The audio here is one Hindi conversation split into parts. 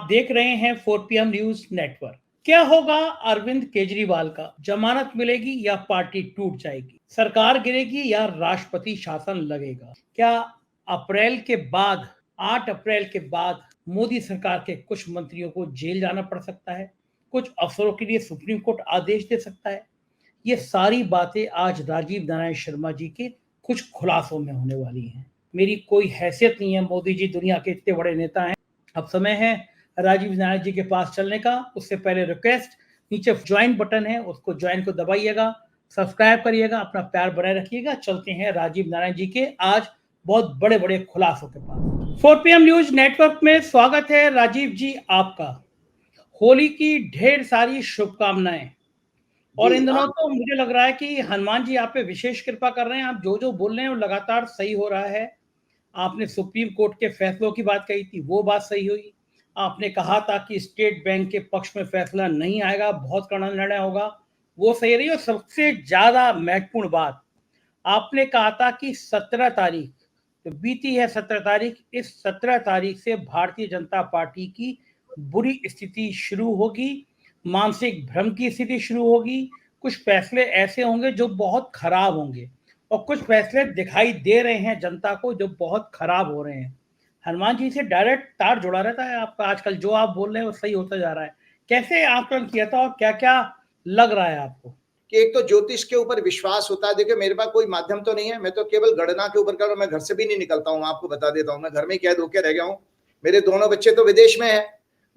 आप देख रहे हैं 4PM न्यूज नेटवर्क। क्या होगा अरविंद केजरीवाल का? जमानत मिलेगी या पार्टी टूट जाएगी? सरकार गिरेगी या राष्ट्रपति शासन लगेगा? क्या अप्रैल के बाद 8 अप्रैल के बाद मोदी सरकार के कुछ मंत्रियों को जेल जाना पड़ सकता है? कुछ अफसरों के लिए सुप्रीम कोर्ट आदेश दे सकता है? ये सारी बातें आज राजीव नारायण शर्मा जी के कुछ खुलासों में होने वाली हैं। मेरी कोई हैसियत नहीं है, मोदी जी दुनिया के इतने बड़े नेता हैं। अब समय है राजीव नारायण जी के पास चलने का। उससे पहले रिक्वेस्ट, नीचे ज्वाइन बटन है, उसको ज्वाइन को दबाइएगा, सब्सक्राइब करिएगा, अपना प्यार बनाए रखिएगा। चलते हैं राजीव नारायण जी के आज बहुत बड़े बड़े खुलासों के पास। 4PM न्यूज नेटवर्क में स्वागत है राजीव जी आपका। होली की ढेर सारी शुभकामनाएं। और इन दिनों तो मुझे लग रहा है कि हनुमान जी आप पे विशेष कृपा कर रहे हैं। आप जो जो बोल रहे हैं वो लगातार सही हो रहा है। आपने सुप्रीम कोर्ट के फैसलों की बात कही थी, वो बात सही हुई। आपने कहा था कि स्टेट बैंक के पक्ष में फैसला नहीं आएगा, बहुत कड़ा निर्णय होगा, वो सही रही। और सबसे ज्यादा महत्वपूर्ण बात, आपने कहा था कि 17 तारीख तो बीती है, 17 तारीख, इस 17 तारीख से भारतीय जनता पार्टी की बुरी स्थिति शुरू होगी, मानसिक भ्रम की स्थिति शुरू होगी। कुछ फैसले ऐसे होंगे जो बहुत खराब होंगे और कुछ फैसले दिखाई दे रहे हैं जनता को जो बहुत खराब हो रहे हैं। हनुमान जी से डायरेक्ट तार जुड़ा रहता है आपका। आजकल जो आप बोल रहे हैं वो सही होता जा रहा है। कैसे आकलन किया था और क्या क्या लग रहा है आपको? कि एक तो ज्योतिष के ऊपर विश्वास होता है। देखिए, मेरे पास कोई माध्यम तो नहीं है, मैं तो केवल गणना के ऊपर कर रहा हूं। मैं घर से भी नहीं निकलता हूं, आपको बता देता हूं। मैं घर में कैद होकर रह गया हूं। मेरे दोनों बच्चे तो विदेश में हैं,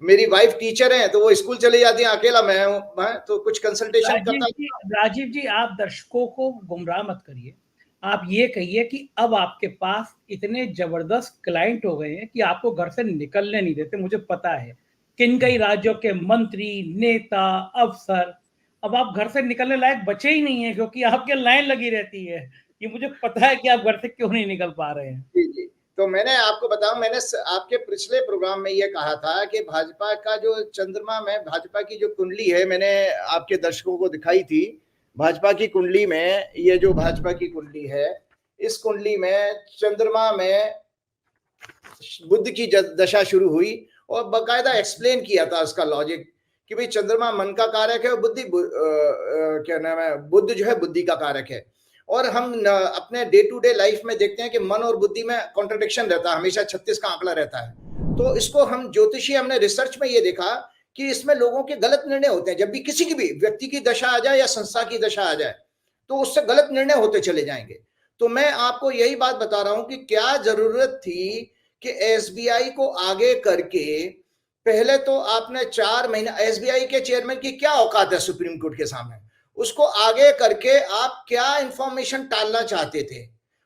मेरी वाइफ टीचर है तो वो स्कूल चले जाती है, अकेला मैं हूं। तो कुछ कंसल्टेशन करता हूं। राजीव जी, आप दर्शकों को गुमराह मत करिए। आप ये कहिए कि अब आपके पास इतने जबरदस्त क्लाइंट हो गए हैं कि आपको घर से निकलने नहीं देते। मुझे पता है किन कई राज्यों के मंत्री, नेता, अफसर, अब आप घर से निकलने लायक बचे ही नहीं है क्योंकि आपके लाइन लगी रहती है। ये मुझे पता है कि आप घर से क्यों नहीं निकल पा रहे हैं। जी जी, तो मैंने आपको बताऊं, मैंने आपके पिछले प्रोग्राम में ये कहा था कि भाजपा का जो चंद्रमा में भाजपा की जो कुंडली है, मैंने आपके दर्शकों को दिखाई थी। भाजपा की कुंडली में, ये जो भाजपा की कुंडली है, इस कुंडली में चंद्रमा में बुध की दशा शुरू हुई और बकायदा एक्सप्लेन किया था उसका लॉजिक कि भाई चंद्रमा मन का कारक है और बुद्धि क्या नाम है, बुध जो है बुद्धि का कारक है। और हम अपने डे टू डे लाइफ में देखते हैं कि मन और बुद्धि में कॉन्ट्रडिक्शन रहता है, हमेशा 36 का आंकड़ा रहता है। तो इसको हम ज्योतिषी, हमने रिसर्च में ये देखा कि इसमें लोगों के गलत निर्णय होते हैं। जब भी किसी की भी व्यक्ति की दशा आ जाए या संस्था की दशा आ जाए तो उससे गलत निर्णय होते चले जाएंगे। तो मैं आपको यही बात बता रहा हूं कि क्या जरूरत थी कि एसबीआई को आगे करके, पहले तो आपने 4 महीना, एसबीआई के चेयरमैन की क्या औकात है सुप्रीम कोर्ट के सामने, उसको आगे करके आप क्या इंफॉर्मेशन टालना चाहते थे?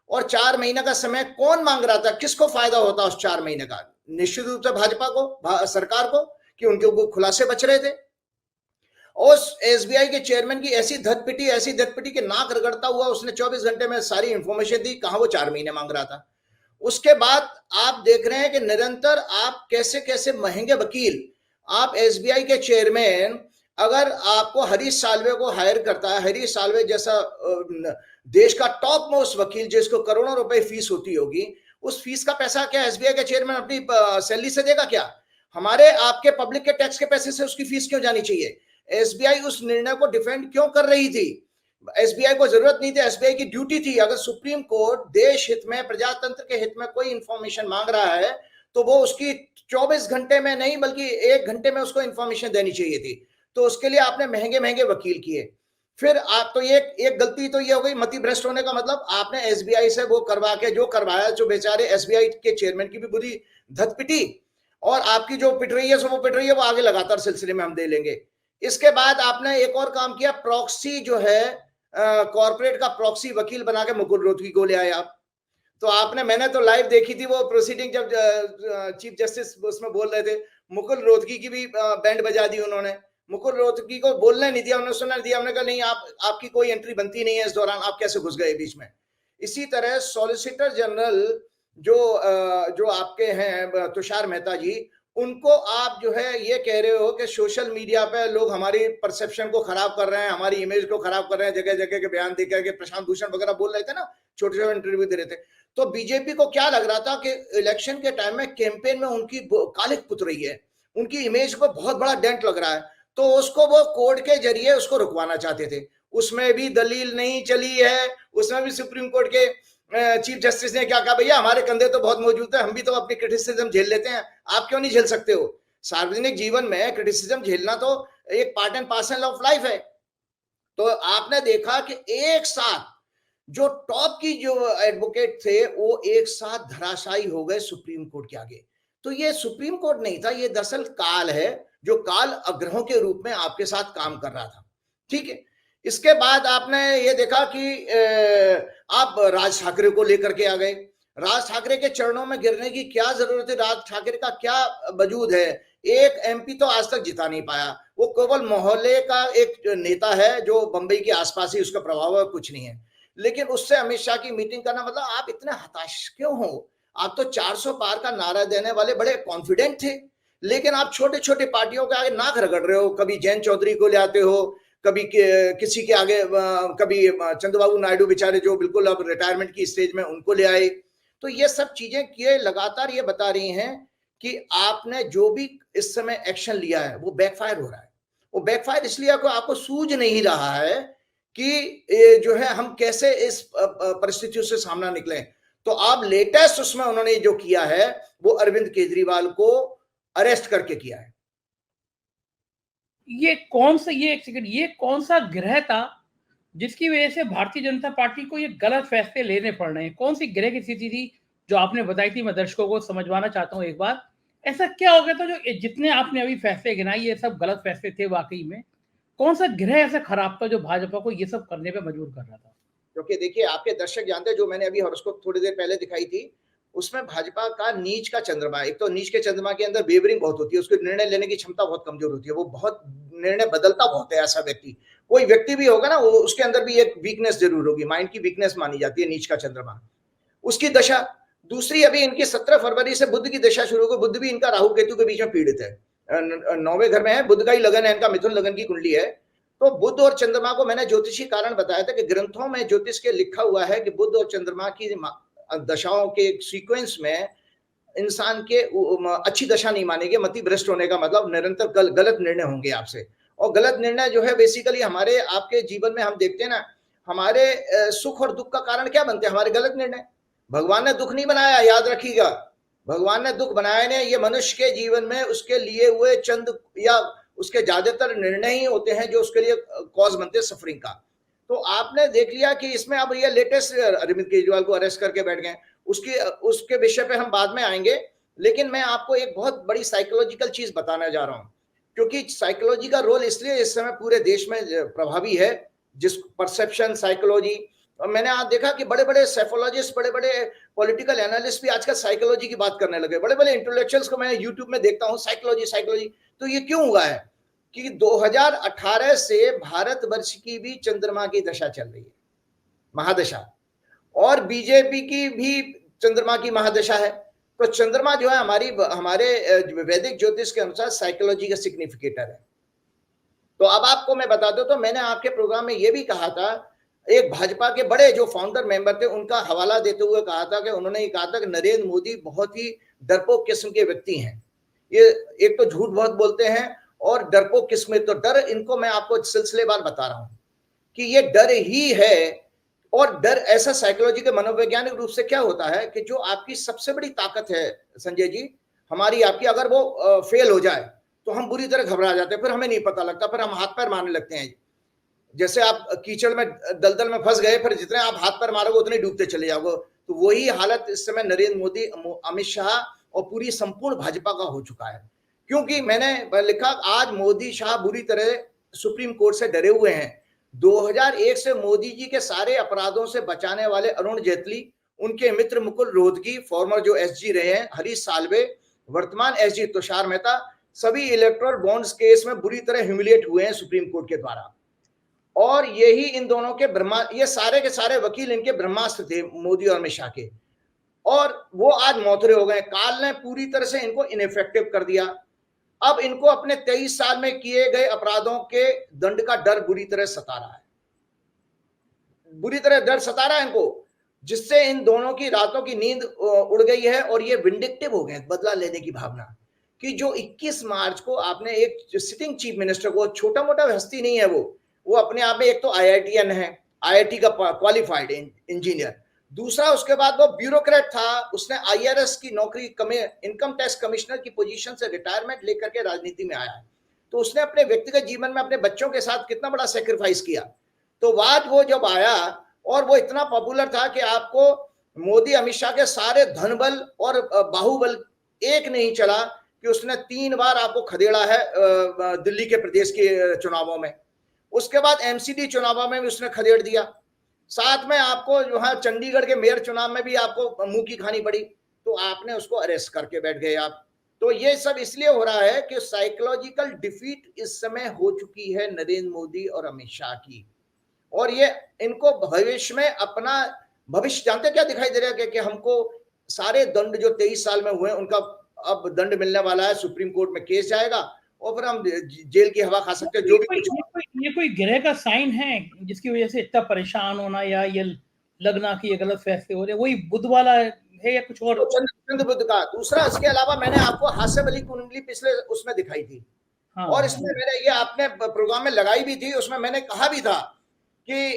और 4 महीने का समय कौन मांग रहा था? किसको फायदा होता उस 4 महीने का? निश्चित रूप से भाजपा को, सरकार को, कि उनके खुलासे बच रहे थे। और एसबीआई के चेयरमैन की ऐसी धतपिटी के नाक रगड़ता हुआ उसने 24 घंटे में सारी इंफॉर्मेशन दी। कहां वो 4 महीने मांग रहा था? उसके बाद आप देख रहे हैं कि निरंतर आप कैसे कैसे महंगे वकील, आप एसबीआई के चेयरमैन, अगर आपको हरीश साल्वे को हायर करता है, हरीश साल्वे जैसा देश का टॉप मोस्ट वकील जिसको करोड़ों रुपए फीस होती होगी, उस फीस का पैसा क्या एसबीआई के चेयरमैन अपनी सैलरी से देगा क्या? हमारे आपके पब्लिक के टैक्स के पैसे से उसकी फीस क्यों जानी चाहिए? एसबीआई उस निर्णय को डिफेंड क्यों कर रही थी? एसबीआई को जरूरत नहीं थी, एसबीआई की ड्यूटी थी। अगर सुप्रीम कोर्ट देश हित में, प्रजातंत्र के हित में कोई इंफॉर्मेशन मांग रहा है तो वो उसकी 24 घंटे में नहीं बल्कि 1 घंटे में उसको इंफॉर्मेशन देनी चाहिए थी। तो उसके लिए आपने महंगे महंगे वकील किए। फिर आप तो एक गलती तो ये हो गई, मति भ्रष्ट होने का मतलब आपने एसबीआई से वो करवा के जो करवाया, जो बेचारे एसबीआई के चेयरमैन की भी बुरी धत पिटी, और आपकी जो पिट रही है सो वो पिट रही है, वो आगे लगातार सिलसिले में हम दे लेंगे। इसके बाद आपने एक और काम किया, प्रॉक्सी जो है कॉर्पोरेट का प्रॉक्सी वकील बना के मुकुल रोहतगी को ले आए आप। तो आपने, मैंने तो लाइव देखी थी वो प्रोसीडिंग, जब चीफ जस्टिस उसमें बोल रहे थे, मुकुल रोहतगी की भी बैंड बजा दी उन्होंने। मुकुल रोहतगी को बोलने नहीं दिया, उन्होंने सुनने दिया। उन्होंने कहा नहीं, आपकी कोई एंट्री बनती नहीं है इस दौरान, आप कैसे घुस गए बीच में? इसी तरह सॉलिसिटर जनरल जो आपके हैं तुषार मेहता जी, उनको आप जो है ये कह रहे हो कि सोशल मीडिया पे लोग हमारी परसेप्शन को खराब कर रहे हैं, हमारी इमेज को खराब कर रहे हैं, जगह जगह के बयान देकर के प्रशांत भूषण वगैरह बोल रहे थे ना, छोटे छोटे इंटरव्यू दे रहे थे। तो बीजेपी को क्या लग रहा था कि इलेक्शन के टाइम में कैंपेन में उनकी कालिख पुत रही है, उनकी इमेज को बहुत बड़ा डेंट लग रहा है, तो उसको वो कोर्ट के जरिए उसको रुकवाना चाहते थे। उसमें भी दलील नहीं चली है, उसमें भी सुप्रीम कोर्ट के चीफ जस्टिस ने क्या कहा, भैया हमारे कंधे तो बहुत मौजूद है, हम भी तो अपनी क्रिटिसिज्म झेल लेते हैं, आप क्यों नहीं झेल सकते हो। सार्वजनिक जीवन में क्रिटिसिज्म झेलना तो एक part and parcel of life है। तो आपने देखा कि एक साथ जो टॉप की जो एडवोकेट थे वो एक साथ धराशायी हो गए सुप्रीम कोर्ट के आगे। तो ये सुप्रीम कोर्ट नहीं था, ये दरअसल काल है, जो काल अग्रहों के रूप में आपके साथ काम कर रहा था। ठीक है, इसके बाद आपने ये देखा कि आप राज ठाकरे को लेकर के आ गए। राज ठाकरे के चरणों में गिरने की क्या जरूरत है, राज ठाकरे का क्या वजूद है। एक एमपी तो आज तक जिता नहीं पाया, वो केवल मोहल्ले का एक नेता है जो बंबई के आसपास ही उसका प्रभाव है, कुछ नहीं है। लेकिन उससे अमित शाह की मीटिंग करना, मतलब आप इतने हताश क्यों हो। आप तो 400 पार का नारा देने वाले बड़े कॉन्फिडेंट थे, लेकिन आप छोटे छोटे पार्टियों के आगे नाक रगड़ रहे हो। कभी जयंत चौधरी को ले आते हो, कभी किसी के आगे, कभी चंद्रबाबू नायडू बेचारे जो बिल्कुल अब रिटायरमेंट की स्टेज में, उनको ले आए। तो ये सब चीजें किए लगातार ये बता रही हैं कि आपने जो भी इस समय एक्शन लिया है वो बैकफायर हो रहा है। वो बैकफायर इसलिए आपको सूझ नहीं रहा है कि जो है हम कैसे इस परिस्थितियों से सामना निकले। तो आप लेटेस्ट उसमें उन्होंने जो किया है वो अरविंद केजरीवाल को अरेस्ट करके किया है। ये एक सेकंड, ये कौन सा ग्रह था जिसकी वजह से भारतीय जनता पार्टी को ये गलत फैसले लेने पड़ रहे हैं? कौन सी ग्रह की स्थिति थी जो आपने बताई थी? मैं दर्शकों को समझवाना चाहता हूं एक बार, ऐसा क्या हो गया था जो जितने आपने अभी फैसले गिनाए ये सब गलत फैसले थे वाकई में? कौन सा ग्रह ऐसा खराब था जो भाजपा को ये सब करने पे मजबूर कर रहा था? क्योंकि देखिए, आपके दर्शक जानते हैं, जो मैंने अभी हॉरोस्कोप थोड़ी देर पहले दिखाई थी, उसमें भाजपा का नीच का चंद्रमा, एक तो नीच के चंद्रमा के अंदर वेवरिंग बहुत होती है, उसकी निर्णय लेने की क्षमता बहुत कमजोर होती है, वो बहुत निर्णय बदलता बहुत है। ऐसा व्यक्ति, कोई व्यक्ति भी होगा ना, वो उसके अंदर भी एक वीकनेस जरूर होगी, माइंड की वीकनेस मानी जाती है नीच का चंद्रमा, उसकी दशा। दूसरी, अभी इनकी 17 फरवरी से बुध की दशा शुरू होगी। बुध भी इनका राहु केतु के बीच में पीड़ित है, 9वें घर में है, बुध का ही लगन है, इनका मिथुन लगन की कुंडली है। तो बुध और चंद्रमा को मैंने ज्योतिषी कारण बताया था कि ग्रंथों में ज्योतिष के लिखा हुआ है कि बुध और चंद्रमा की दशाओं के सीक्वेंस में इंसान के अच्छी दशा नहीं मानेगी। मति भ्रष्ट होने का मतलब निरंतर गलत निर्णय होंगे आपसे, और गलत निर्णय जो है बेसिकली हमारे आपके जीवन में हम देखते हैं ना, हमारे सुख और दुख का कारण क्या बनते हैं? हमारे गलत निर्णय। भगवान ने दुख नहीं बनाया, याद रखिएगा, भगवान ने दुख बनाए ने, ये मनुष्य के जीवन में उसके लिए हुए चंद या उसके ज्यादातर निर्णय ही होते हैं जो उसके लिए कॉज बनते हैं सफरिंग का। तो आपने देख लिया कि इसमें अब ये लेटेस्ट अरविंद केजरीवाल को अरेस्ट करके बैठ गए, उसके विषय पे हम बाद में आएंगे। लेकिन मैं आपको एक बहुत बड़ी साइकोलॉजिकल चीज बताने जा रहा हूं, क्योंकि साइकोलॉजी का रोल इसलिए इस समय पूरे देश में प्रभावी है, जिस परसेप्शन साइकोलॉजी। और मैंने आज देखा कि बड़े बड़े साइकोलॉजिस्ट, बड़े बड़े पॉलिटिकल एनालिस्ट भी आजकल साइकोलॉजी की बात करने लगे। बड़े बड़े इंटेलेक्चुअल्स को मैं यूट्यूब में देखता हूँ, साइकोलॉजी साइकोलॉजी। तो ये क्यों हुआ है कि 2018 से भारतवर्ष की भी चंद्रमा की दशा चल रही है, महादशा, और बीजेपी की भी चंद्रमा की महादशा है। तो चंद्रमा जो है हमारे वैदिक ज्योतिष के अनुसार साइकोलॉजी का सिग्निफिकेटर है। तो अब आपको मैं बता दूं, तो मैंने आपके प्रोग्राम में यह भी कहा था, एक भाजपा के बड़े जो फाउंडर मेंबर थे उनका हवाला देते हुए कहा था कि उन्होंने ये कहा था कि नरेंद्र मोदी बहुत ही डरपोक किस्म के व्यक्ति हैं। ये एक तो झूठ बहुत बोलते हैं और डरपोक किस्म, तो डर इनको मैं आपको सिलसिलेवार बता रहा हूं कि ये डर ही है। और डर ऐसा साइकोलॉजी के मनोवैज्ञानिक रूप से क्या होता है कि जो आपकी सबसे बड़ी ताकत है संजय जी, हमारी आपकी, अगर वो फेल हो जाए तो हम बुरी तरह घबरा जाते हैं, फिर हमें नहीं पता लगता, फिर हम हाथ पैर मारने लगते हैं। जैसे आप कीचड़ में दलदल में फंस गए, फिर जितने आप हाथ पैर मारोगे उतने डूबते चले जाओगे। तो वही हालत इस समय नरेंद्र मोदी, अमित शाह और पूरी संपूर्ण भाजपा का हो चुका है। क्योंकि मैंने लिखा, आज मोदी शाह बुरी तरह सुप्रीम कोर्ट से डरे हुए हैं। 2001 से मोदी जी के सारे अपराधों से बचाने वाले अरुण जेटली, उनके मित्र मुकुल रोहतगी, फॉर्मर जो एसजी रहे हैं हरीश साल्वे, वर्तमान एसजी तुषार मेहता, सभी इलेक्टोरल बॉन्ड्स केस में बुरी तरह ह्यूमिलिएट हुए हैं सुप्रीम कोर्ट के द्वारा। और यही इन दोनों के ये सारे के सारे वकील इनके ब्रह्मास्त्र थे, मोदी और अमित शाह के, और वो आज मौतरे हो गए। काल ने पूरी तरह से इनको इनइफेक्टिव कर दिया। अब इनको अपने 23 साल में किए गए अपराधों के दंड का डर बुरी तरह सता रहा है, बुरी तरह डर सता रहा है इनको, जिससे इन दोनों की रातों की नींद उड़ गई है और ये विंडिक्टिव हो गए, बदला लेने की भावना कि जो 21 मार्च को आपने एक सिटिंग चीफ मिनिस्टर को, छोटा मोटा हस्ती नहीं है वो अपने आप में एक तो IITN है, IIT का क्वालिफाइड इंजीनियर, दूसरा उसके बाद वो ब्यूरोक्रेट था, उसने IRS की नौकरी, इनकम टैक्स कमिश्नर की पोजीशन से रिटायरमेंट लेकर के राजनीति में आया है। तो उसने अपने व्यक्तिगत जीवन में अपने बच्चों के साथ कितना बड़ा सेक्रीफाइस किया। तो बाद वो जब आया और वो इतना पॉपुलर था कि आपको मोदी अमित शाह के सारे धनबल और बाहुबल एक नहीं चला कि उसने 3 बार आपको खदेड़ा है दिल्ली के प्रदेश के चुनावों में, उसके बाद MCD चुनावों में भी उसने खदेड़ दिया, साथ में आपको जो है चंडीगढ़ के मेयर चुनाव में भी आपको मुंह की खानी पड़ी, तो आपने उसको अरेस्ट करके बैठ गए आप। तो ये सब इसलिए हो रहा है कि साइकोलॉजिकल डिफीट इस समय हो चुकी है नरेंद्र मोदी और अमित शाह की, और ये इनको भविष्य में अपना भविष्य जानते क्या दिखाई दे रहा है कि हमको सारे दंड जो 23 साल में हुए उनका अब दंड मिलने वाला है, सुप्रीम कोर्ट में केस जाएगा और फिर हम जेल की हवा खा सकते हैं। जो भी ये कोई ग्रह का साइन है जिसकी वजह से इतना परेशान होना या ये लगना कि ये गलत फैसले हो रहे, वही बुध वाला है या कुछ और? तो चंद्र बुध का। दूसरा इसके अलावा मैंने आपको हास्य बली कुंडली पिछले उसमें दिखाई थी, हाँ, और इसमें मैंने ये आपने प्रोग्राम में लगाई भी थी, उसमें मैंने कहा भी था कि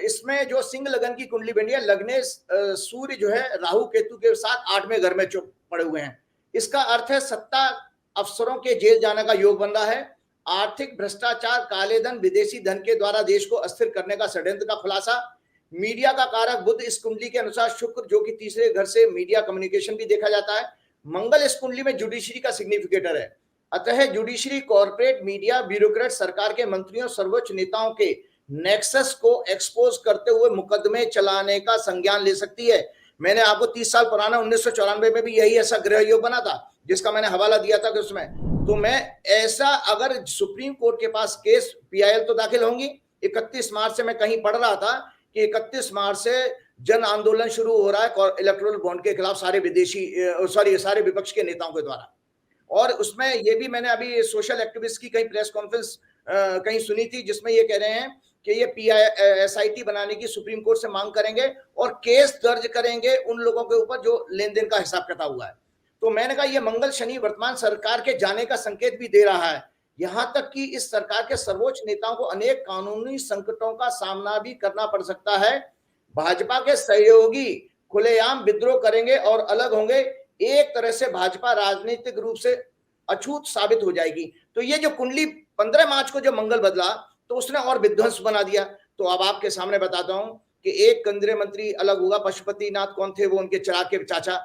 इसमें जो सिंह लगन की कुंडली बनी है, लगने सूर्य जो है राहु केतु के साथ 8वें घर में चुप पड़े हुए हैं, इसका अर्थ है सत्ता अफसरों के जेल जाने का योग बन रहा है, आर्थिक भ्रष्टाचार, काले धन, विदेशी धन के द्वारा देश को अस्थिर करने का षड्यंत्र का खुलासा। मीडिया का कारक बुध इस कुंडली के अनुसार शुक्र जो कि तीसरे घर से मीडिया कम्युनिकेशन भी देखा जाता है। मंगल इस कुंडली में जुडिशरी का सिग्निफिकेटर है, अतः जुडिशरी, कॉर्पोरेट, मीडिया, ब्यूरोक्रेट, सरकार के मंत्रियों, सर्वोच्च नेताओं के नेक्सस को एक्सपोज करते हुए मुकदमे चलाने का संज्ञान ले सकती है। मैंने आपको 30 साल पुराना 1994 में भी यही ऐसा गृह योग बना था जिसका मैंने हवाला दिया था कि उसमें, तो मैं ऐसा अगर सुप्रीम कोर्ट के पास केस PIL तो दाखिल होंगी। 31 मार्च से मैं कहीं पढ़ रहा था कि 31 मार्च से जन आंदोलन शुरू हो रहा है इलेक्टोरल बॉन्ड के खिलाफ सारे विपक्ष के नेताओं के द्वारा, और उसमें ये भी मैंने अभी सोशल एक्टिविस्ट की कहीं प्रेस कॉन्फ्रेंस कहीं सुनी थी जिसमें ये कह रहे हैं कि ये SIT बनाने की सुप्रीम कोर्ट से मांग करेंगे और केस दर्ज करेंगे उन लोगों के ऊपर जो लेन देन का हिसाब किताब हुआ है। तो मैंने कहा ये मंगल शनि वर्तमान सरकार के जाने का संकेत भी दे रहा है, यहां तक कि इस सरकार के सर्वोच्च नेताओं को अनेक कानूनी संकटों का सामना भी करना पड़ सकता है। भाजपा के सहयोगी खुलेआम विद्रोह करेंगे और अलग होंगे, एक तरह से भाजपा राजनीतिक रूप से अछूत साबित हो जाएगी। तो ये जो कुंडली 15 मार्च को जो मंगल बदला तो उसने और विध्वंस बना दिया। तो अब आपके सामने बताता हूं कि एक केंद्रीय मंत्री अलग हुआ, पशुपतिनाथ कौन थे वो, उनके चिराग के चाचा,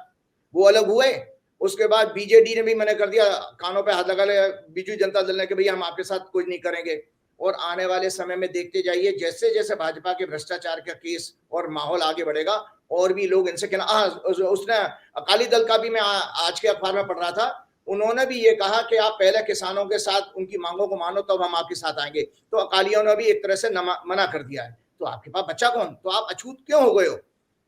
वो अलग हुए। उसके बाद BJD ने भी मैंने कर दिया, कानों पे हाथ लगा लिया बीजू जनता दल ने कि भैया हम आपके साथ कुछ नहीं करेंगे। और आने वाले समय में देखते जाइए जैसे जैसे भाजपा के भ्रष्टाचार का केस और माहौल आगे बढ़ेगा और भी लोग इनसे कहना। उसने अकाली दल का भी मैं आज के अखबार में पढ़ रहा था, उन्होंने भी ये कहा कि आप पहले किसानों के साथ उनकी मांगों को मानो तब हम आपके साथ आएंगे। तो अकालियों ने भी एक तरह से मना कर दिया है। तो आपके पास बच्चा कौन, तो आप अछूत क्यों हो गए हो?